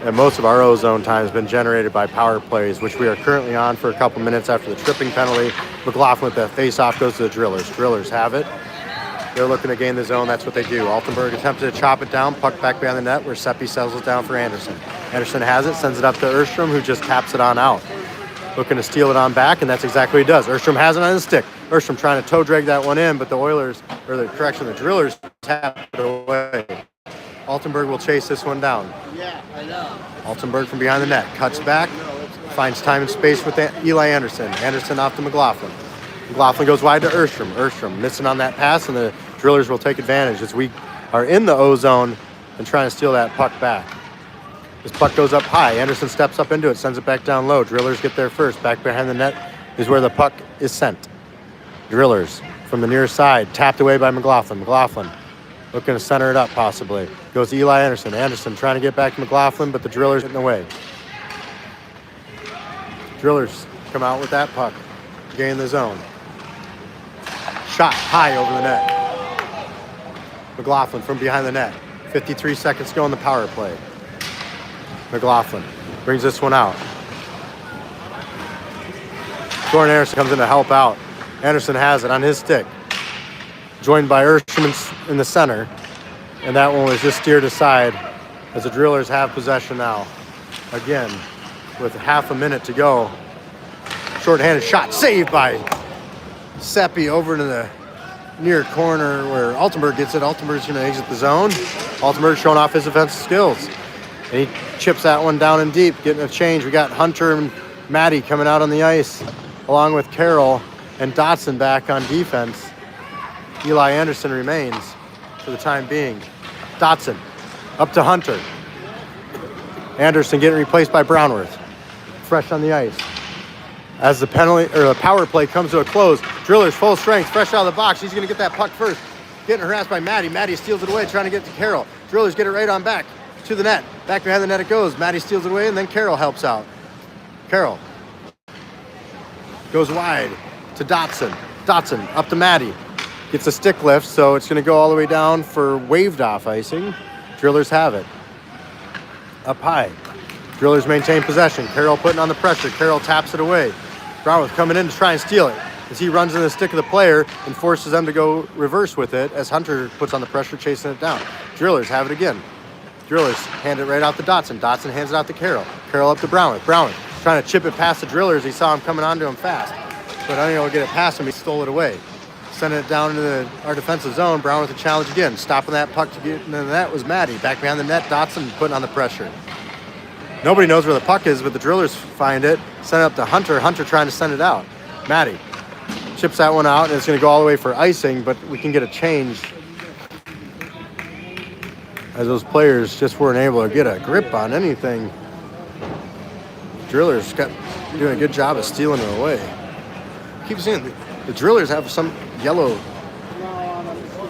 And most of our O-zone time has been generated by power plays, which we are currently on for a couple minutes after the tripping penalty. McLaughlin with that face-off goes to the Drillers. Drillers have it. They're looking to gain the zone. That's what they do. Altenberg attempted to chop it down, puck back behind the net, where Seppi settles down for Anderson. Anderson has it, sends it up to Erstrom, who just taps it on out. Looking to steal it on back, and that's exactly what he does. Erstrom has it on his stick. Erstrom trying to toe drag that one in, but the Drillers tap it away. Altenberg will chase this one down. Yeah, I know. Altenberg from behind the net, cuts back, finds time and space with Eli Anderson. Anderson off to McLaughlin. McLaughlin goes wide to Erstrom. Erstrom missing on that pass, and the Drillers will take advantage as we are in the O-zone and trying to steal that puck back. This puck goes up high. Anderson steps up into it, sends it back down low. Drillers get there first. Back behind the net is where the puck is sent. Drillers from the near side, tapped away by McLaughlin. McLaughlin looking to center it up possibly. Goes to Eli Anderson. Anderson trying to get back to McLaughlin, but the Drillers getting away. Drillers come out with that puck. Gain the zone. Shot high over the net. McLaughlin from behind the net. 53 seconds to go in the power play. McLaughlin brings this one out. Jordan Anderson comes in to help out. Anderson has it on his stick. Joined by Erstrom in the center. And that one was just steered aside as the Drillers have possession now. Again, with half a minute to go. Short-handed shot saved by Seppi over to the near corner where Altenberg gets it. Altenberg's going to exit the zone. Altenberg showing off his offensive skills. And he chips that one down and deep, getting a change. We got Hunter and Maddie coming out on the ice, along with Carroll and Dotson back on defense. Eli Anderson remains for the time being. Dotson up to Hunter. Anderson getting replaced by Brownworth. Fresh on the ice. As the penalty or the power play comes to a close, Drillers full strength, fresh out of the box. He's going to get that puck first. Getting harassed by Maddie. Maddie steals it away, trying to get to Carroll. Drillers get it right on back to the net. Back behind the net it goes. Maddie steals it away, and then Carroll helps out. Carroll goes wide to Dotson. Dotson up to Maddie. Gets a stick lift, so it's going to go all the way down for waved off icing. Drillers have it. Up high. Drillers maintain possession. Carroll putting on the pressure. Carroll taps it away. Brownworth coming in to try and steal it as he runs in the stick of the player and forces them to go reverse with it as Hunter puts on the pressure, chasing it down. Drillers have it again. Drillers hand it right out to Dotson. Dotson hands it out to Carroll. Carroll up to Brownworth. Brownworth trying to chip it past the Drillers. He saw him coming onto him fast, but unable to get it past him. He stole it away. Sending it down into our defensive zone. Brownworth a challenge again. Stopping that puck to get into the net was Maddie. Back behind the net, Dotson putting on the pressure. Nobody knows where the puck is, but the Drillers find it. Send it up to Hunter. Hunter trying to send it out. Maddie chips that one out, and it's going to go all the way for icing, but we can get a change as those players just weren't able to get a grip on anything. Drillers doing a good job of stealing it away. I keep seeing the Drillers have some yellow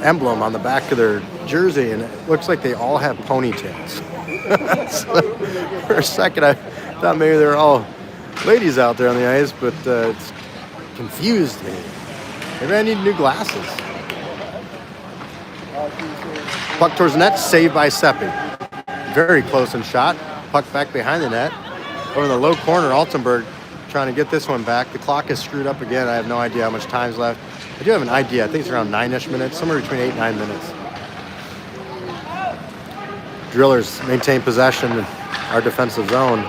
emblem on the back of their jersey, and it looks like they all have ponytails. So, for a second, I thought maybe they were all ladies out there on the ice, but it's confused me. Maybe I need new glasses. Puck towards the net, saved by Seppi. Very close in shot. Puck back behind the net. Over in the low corner, Altenberg trying to get this one back. The clock is screwed up again. I have no idea how much time's left. I do have an idea. I think it's around 9-ish minutes, somewhere between 8 and 9 minutes. Drillers maintain possession in our defensive zone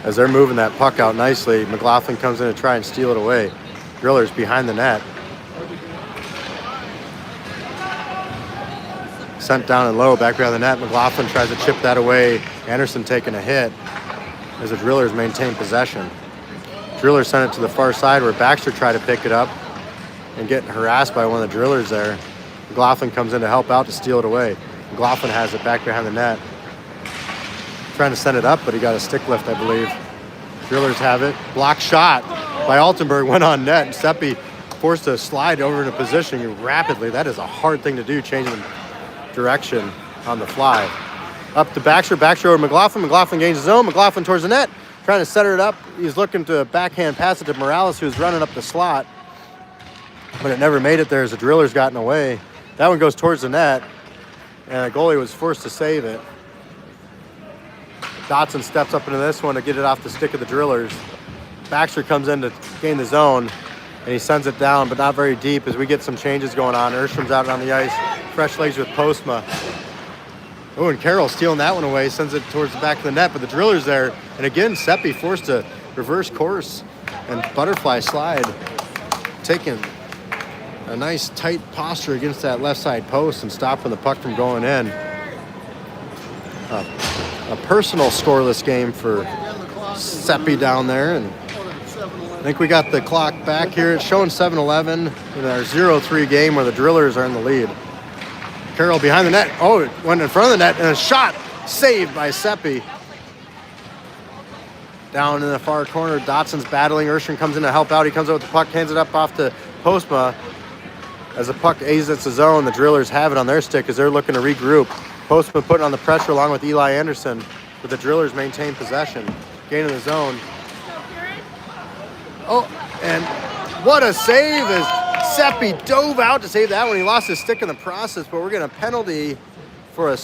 as they're moving that puck out nicely. McLaughlin comes in to try and steal it away. Drillers behind the net. Sent down and low, back behind the net. McLaughlin tries to chip that away. Anderson taking a hit as the Drillers maintain possession. Drillers sent it to the far side where Baxter tried to pick it up and getting harassed by one of the Drillers there. McLaughlin comes in to help out to steal it away. McLaughlin has it back behind the net. Trying to send it up, but he got a stick lift, I believe. Drillers have it. Block shot by Altenberg, went on net, and Seppi forced to slide over into position rapidly. That is a hard thing to do, changing direction on the fly. Up to Baxter. Baxter over McLaughlin. McLaughlin gains his own. McLaughlin towards the net. Trying to set it up. He's looking to backhand pass it to Morales, who's running up the slot. But it never made it there as the Drillers gotten away. That one goes towards the net. And the goalie was forced to save it. Dotson steps up into this one to get it off the stick of the Drillers. Baxter comes in to gain the zone, and he sends it down, but not very deep as we get some changes going on. Erstrom's out on the ice. Fresh legs with Postma. Oh, and Carroll stealing that one away, sends it towards the back of the net, but the Drillers there. And again, Seppi forced to reverse course and butterfly slide, taking a nice tight posture against that left side post and stopping the puck from going in. A personal scoreless game for Seppi down there, and I think we got the clock back here. It's showing 7-11 in our 0-3 game where the Drillers are in the lead. Carroll behind the net. Oh, it went in front of the net, and a shot saved by Seppi. Down in the far corner, Dotson's battling. Erstrom comes in to help out. He comes out with the puck, hands it up off to Postma. As the puck exits the zone, the Drillers have it on their stick as they're looking to regroup. Postman putting on the pressure along with Eli Anderson, but the Drillers maintain possession. Gaining the zone. Oh, and what a save as Seppi dove out to save that one. He lost his stick in the process, but we're getting a penalty for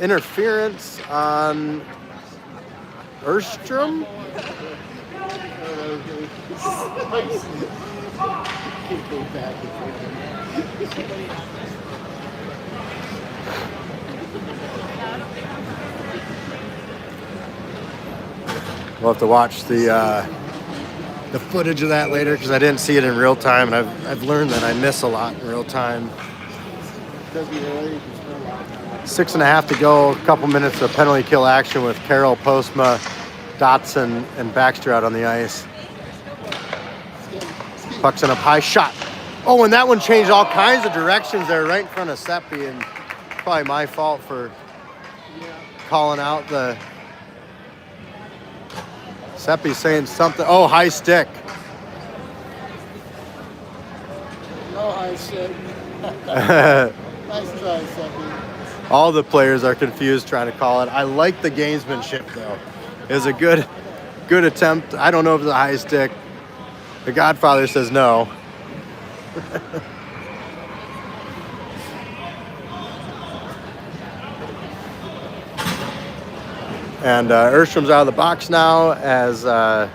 interference on Erstrom. We'll have to watch the footage of that later because I didn't see it in real time, and I've learned that I miss a lot in real time. 6.5 to go. A couple minutes of penalty kill action with Carroll, Postma, Dotson, and Baxter out on the ice. Puck's in up high, shot. Oh, and that one changed all kinds of directions there right in front of Seppi, and probably my fault for calling out the... Seppi saying something. Oh, high stick. No high stick. Nice try, Seppi. All the players are confused trying to call it. I like the gamesmanship, though. It was a good attempt. I don't know if it's a high stick. The Godfather says no. And Erstrom's out of the box now as that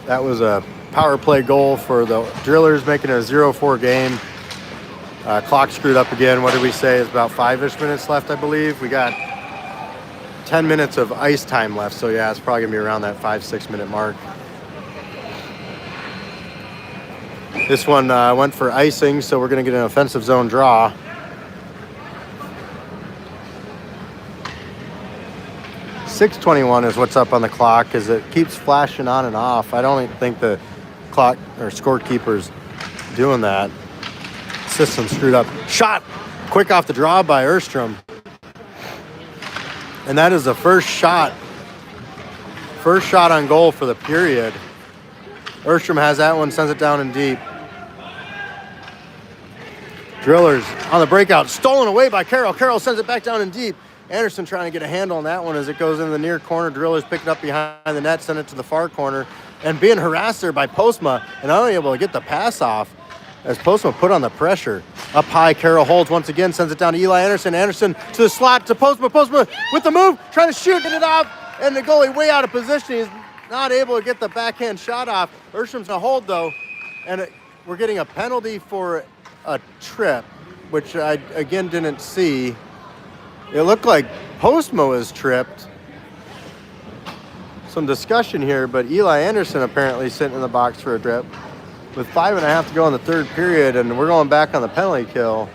was a power play goal for the Drillers, making it a 0-4 game. Clock screwed up again. What did we say? It's about 5-ish minutes left, I believe. We got 10 minutes of ice time left, so yeah, it's probably gonna be around that 5-6 minute mark. This one went for icing, so we're gonna get an offensive zone draw. .621 is what's up on the clock as it keeps flashing on and off. I don't even think the clock or scorekeeper's doing that. System screwed up. Shot quick off the draw by Erstrom. And that is the first shot on goal for the period. Erstrom has that one, sends it down in deep. Drillers on the breakout, stolen away by Carroll. Carroll sends it back down in deep. Anderson trying to get a handle on that one as it goes into the near corner. Drillers pick it up behind the net, send it to the far corner, and being harassed there by Postma and only able to get the pass off as Postma put on the pressure. Up high, Carroll holds once again, sends it down to Eli Anderson. Anderson to the slot to Postma. Postma with the move, trying to shoot, get it off, and the goalie way out of position. He's not able to get the backhand shot off. Erstrom's gonna hold though, and we're getting a penalty for a trip, which I again didn't see. It looked like Postma was tripped. Some discussion here, but Eli Anderson apparently sitting in the box for a trip. With 5.5 to go in the third period, and we're going back on the penalty kill.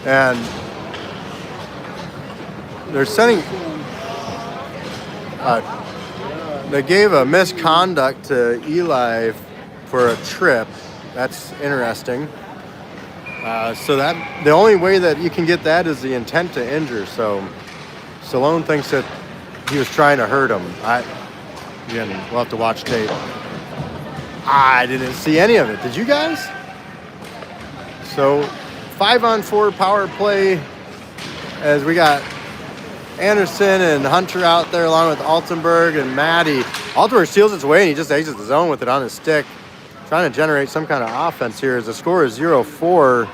And they're sending, they gave a misconduct to Eli for a trip. That's interesting. So that the only way that you can get that is the intent to injure. So Stallone thinks that he was trying to hurt him. Again, we'll have to watch tape. I didn't see any of it. Did you guys? So 5-on-4 power play as we got Anderson and Hunter out there along with Altenberg and Maddie. Altenberg steals its way and he just exits the zone with it on his stick, trying to generate some kind of offense here as the score is 0-4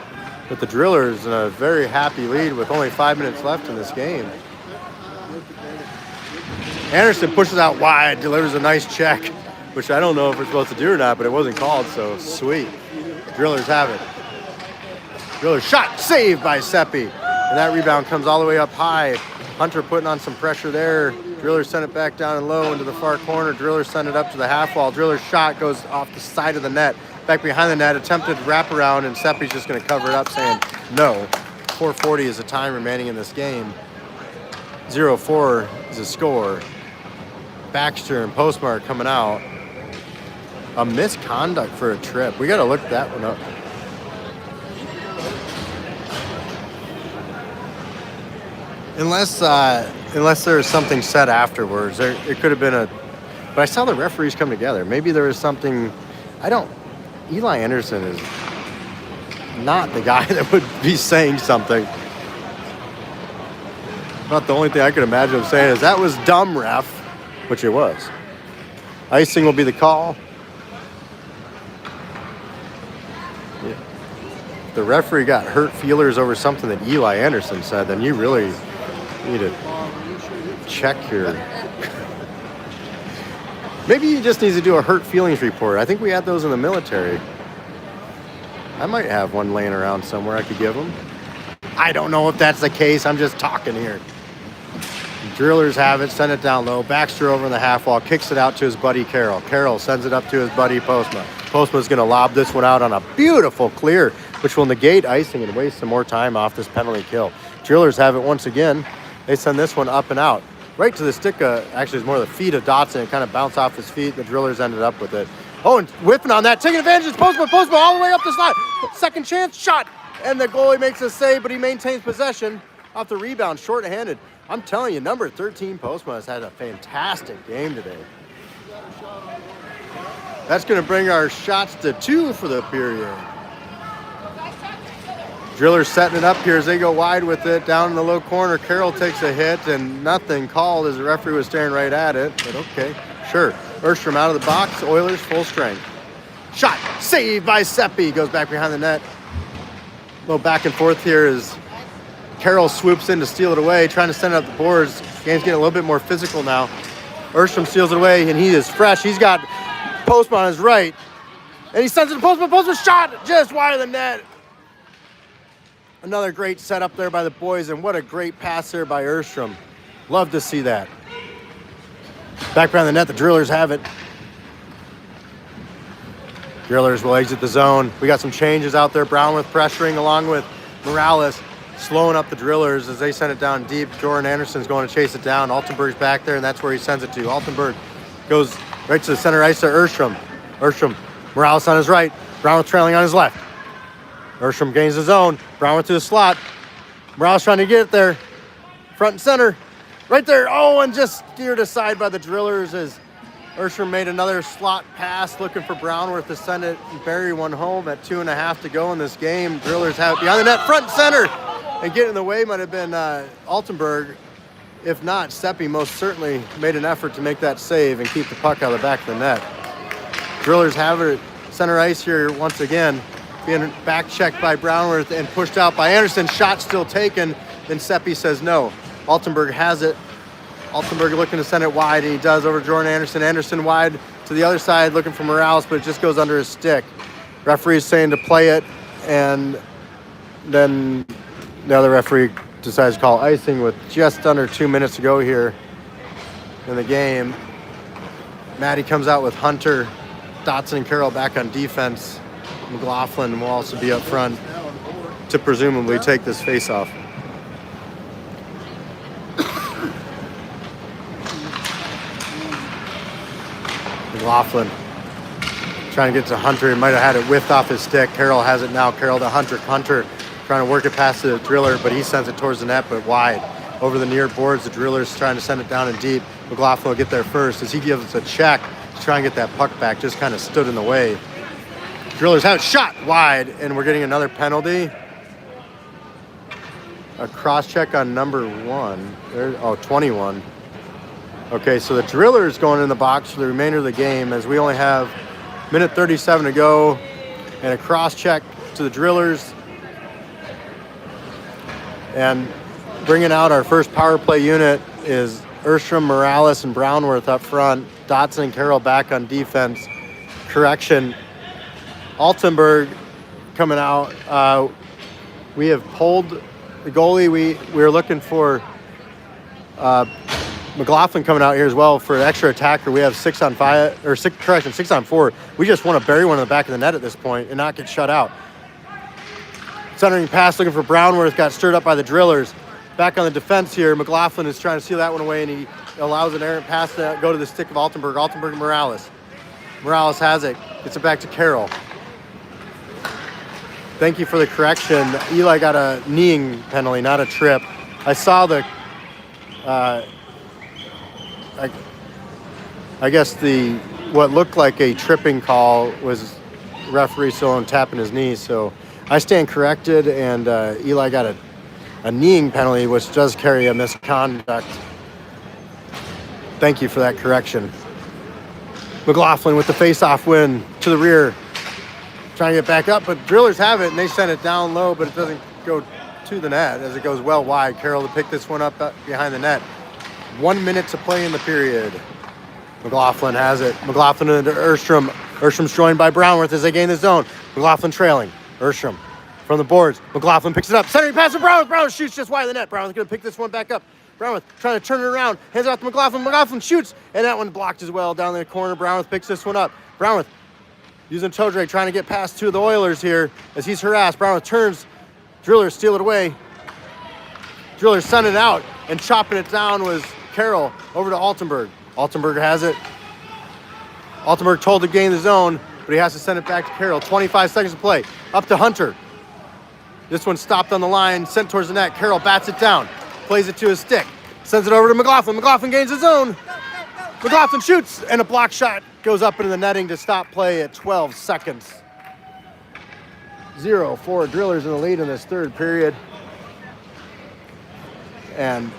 with the Drillers in a very happy lead with only 5 minutes left in this game. Anderson pushes out wide, delivers a nice check, which I don't know if we're supposed to do or not, but it wasn't called, so sweet. Drillers have it. Drillers shot, saved by Seppi. And that rebound comes all the way up high. Hunter putting on some pressure there. Drillers send it back down and low into the far corner. Drillers send it up to the half wall. Drillers shot goes off the side of the net. Back behind the net, attempted wraparound, and Seppi's just going to cover it up saying no. 4:40 is the time remaining in this game. 0-4 is the score. Baxter and Postma coming out. A misconduct for a trip. We got to look that one up. Unless there was something said afterwards, it could have been a. But I saw the referees come together. Maybe there was something. Eli Anderson is not the guy that would be saying something. Not the only thing I could imagine him saying is that was dumb, ref, which it was. Icing will be the call. Yeah. if the referee got hurt feelers over something that Eli Anderson said, then you really need to check your... Maybe he just needs to do a hurt feelings report. I think we had those in the military. I might have one laying around somewhere I could give him. I don't know if that's the case. I'm just talking here. Drillers have it, send it down low. Baxter over in the half wall, kicks it out to his buddy Carroll. Carroll sends it up to his buddy Postma. Postma's going to lob this one out on a beautiful clear, which will negate icing and waste some more time off this penalty kill. Drillers have it once again. They send this one up and out. Right to the stick, actually it's more the feet of Dotson. It kind of bounced off his feet. The Drillers ended up with it. Oh, and whipping on that, taking advantage. Postma all the way up the slot. Second chance, shot. And the goalie makes a save, but he maintains possession off the rebound, short-handed. I'm telling you, number 13 Postma has had a fantastic game today. That's going to bring our shots to 2 for the period. Drillers setting it up here as they go wide with it. Down in the low corner, Carroll takes a hit and nothing called as the referee was staring right at it. But okay, sure. Erstrom out of the box. Oilers full strength. Shot. Saved by Seppi. Goes back behind the net. A little back and forth here as Carroll swoops in to steal it away, trying to send it up the boards. Game's getting a little bit more physical now. Erstrom steals it away, and he is fresh. He's got Postma on his right. And he sends it to Postma. Postma shot just wide of the net. Another great setup there by the boys, and what a great pass there by Erstrom. Love to see that. Back behind the net, the Drillers have it. Drillers will exit the zone. We got some changes out there. Brownworth pressuring along with Morales, slowing up the Drillers as they send it down deep. Jordan Anderson's going to chase it down. Altenberg's back there, and that's where he sends it to. Altenberg goes right to the center ice to Erstrom. Erstrom, Morales on his right. Brownworth trailing on his left. Erstrom gains his own. Brownworth to the slot. Morales trying to get it there. Front and center. Right there. Oh, and just steered aside by the Drillers as Erstrom made another slot pass looking for Brownworth to send it and bury one home at 2.5 to go in this game. Drillers have it behind the net, front and center. And getting in the way might have been Altenberg. If not, Seppi most certainly made an effort to make that save and keep the puck out of the back of the net. Drillers have it center ice here once again. Being back checked by Brownworth and pushed out by Anderson. Shot still taken. Then Seppi says no. Altenberg has it. Altenberg looking to send it wide, and he does over Jordan Anderson. Anderson wide to the other side looking for Morales, but it just goes under his stick. Referee's saying to play it, and then the other referee decides to call icing with just under 2 minutes to go here in the game. Maddie comes out with Hunter, Dotson and Carroll back on defense. McLaughlin will also be up front to presumably take this face-off. McLaughlin trying to get to Hunter. He might have had it whiffed off his stick. Carroll has it now. Carroll to Hunter. Hunter trying to work it past the Driller, but he sends it towards the net, but wide. Over the near boards, the Drillers trying to send it down and deep. McLaughlin will get there first as he gives us a check to try and get that puck back. Just kind of stood in the way. Drillers have it shot wide, and we're getting another penalty. A cross-check on number 1. 21. Okay, so the Drillers going in the box for the remainder of the game as we only have minute 37 to go, and a cross-check to the Drillers. And bringing out our first power play unit is Erstrom, Morales, and Brownworth up front. Dotson and Carroll back on defense. Correction. Altenberg coming out. We have pulled the goalie. We were looking for McLaughlin coming out here as well for an extra attacker. We have 6 on 4. We just want to bury one in the back of the net at this point and not get shut out. Centering pass looking for Brownworth, got stirred up by the Drillers. Back on the defense here, McLaughlin is trying to steal that one away, and he allows an errant pass to go to the stick of Altenberg. Altenberg and Morales. Morales has it, gets it back to Carroll. Thank you for the correction. Eli got a kneeing penalty, not a trip. I saw the, I guess what looked like a tripping call was referee still tapping his knee. So I stand corrected, and Eli got a kneeing penalty, which does carry a misconduct. Thank you for that correction. McLaughlin with the face-off win to the rear. trying to get back up, but Drillers have it, and they send it down low, but it doesn't go to the net as it goes well wide. Carroll to pick this one up behind the net. 1 minute to play in the period. McLaughlin has it. McLaughlin into Erstrom. Erstrom's joined by Brownworth as they gain the zone. McLaughlin trailing. Erstrom from the boards. McLaughlin picks it up. Centering pass to Brownworth. Brownworth shoots just wide of the net. Brownworth's going to pick this one back up. Brownworth trying to turn it around. Hands it off to McLaughlin. McLaughlin shoots. And that one blocked as well down in the corner. Brownworth picks this one up. Brownworth using toe drag, trying to get past two of the Oilers here as he's harassed. Brownworth turns. Drillers steal it away. Drillers send it out. And chopping it down was Carroll over to Altenberg. Altenberg has it. Altenberg told to gain the zone, but he has to send it back to Carroll. 25 seconds to play. Up to Hunter. This one stopped on the line, sent towards the net. Carroll bats it down, plays it to his stick, sends it over to McLaughlin. McLaughlin gains the zone. McLaughlin shoots, and a block shot goes up into the netting to stop play at 12 seconds. 0-4 Drillers in the lead in this third period. And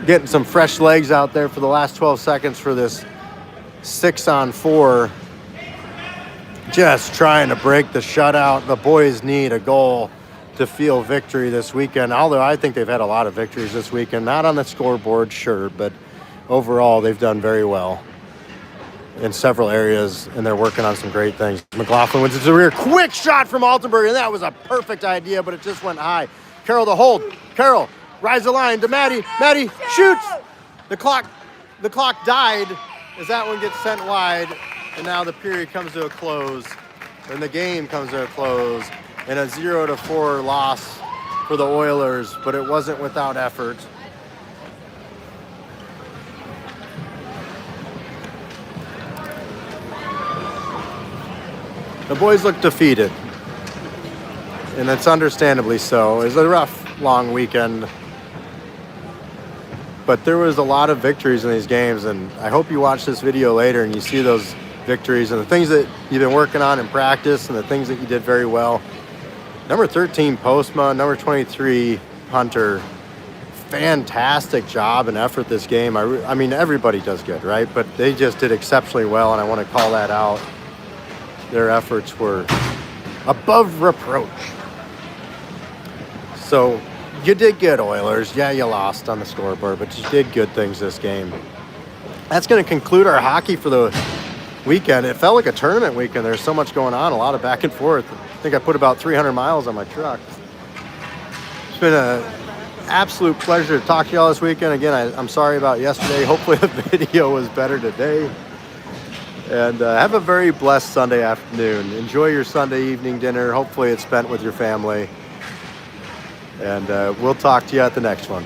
getting some fresh legs out there for the last 12 seconds for this 6-on-4. Just trying to break the shutout. The boys need a goal to feel victory this weekend, although I think they've had a lot of victories this weekend. Not on the scoreboard, sure, but overall they've done very well in several areas, and they're working on some great things. McLaughlin wins it to the rear. Quick shot from Altenberg, and that was a perfect idea, but it just went high. Carroll to hold. Carroll rides the line to Maddie. Maddie shoots. The clock died as that one gets sent wide. And now the period comes to a close. And the game comes to a close. And a 0-4 loss for the Oilers. But it wasn't without effort. The boys look defeated. And it's understandably so. It was a rough, long weekend. But there was a lot of victories in these games, and I hope you watch this video later and you see those victories and the things that you've been working on in practice and the things that you did very well. Number 13, Postma. Number 23, Hunter. Fantastic job and effort this game. I mean, everybody does good, right? But they just did exceptionally well, and I want to call that out. Their efforts were above reproach. So you did good, Oilers. Yeah, you lost on the scoreboard, but you did good things this game. That's going to conclude our hockey for the weekend. It felt like a tournament weekend. There's so much going on, a lot of back and forth. I think I put about 300 miles on my truck. It's been an absolute pleasure to talk to y'all this weekend. Again, I'm sorry about yesterday. Hopefully the video was better today. And have a very blessed Sunday afternoon. Enjoy your Sunday evening dinner. Hopefully it's spent with your family. And we'll talk to you at the next one.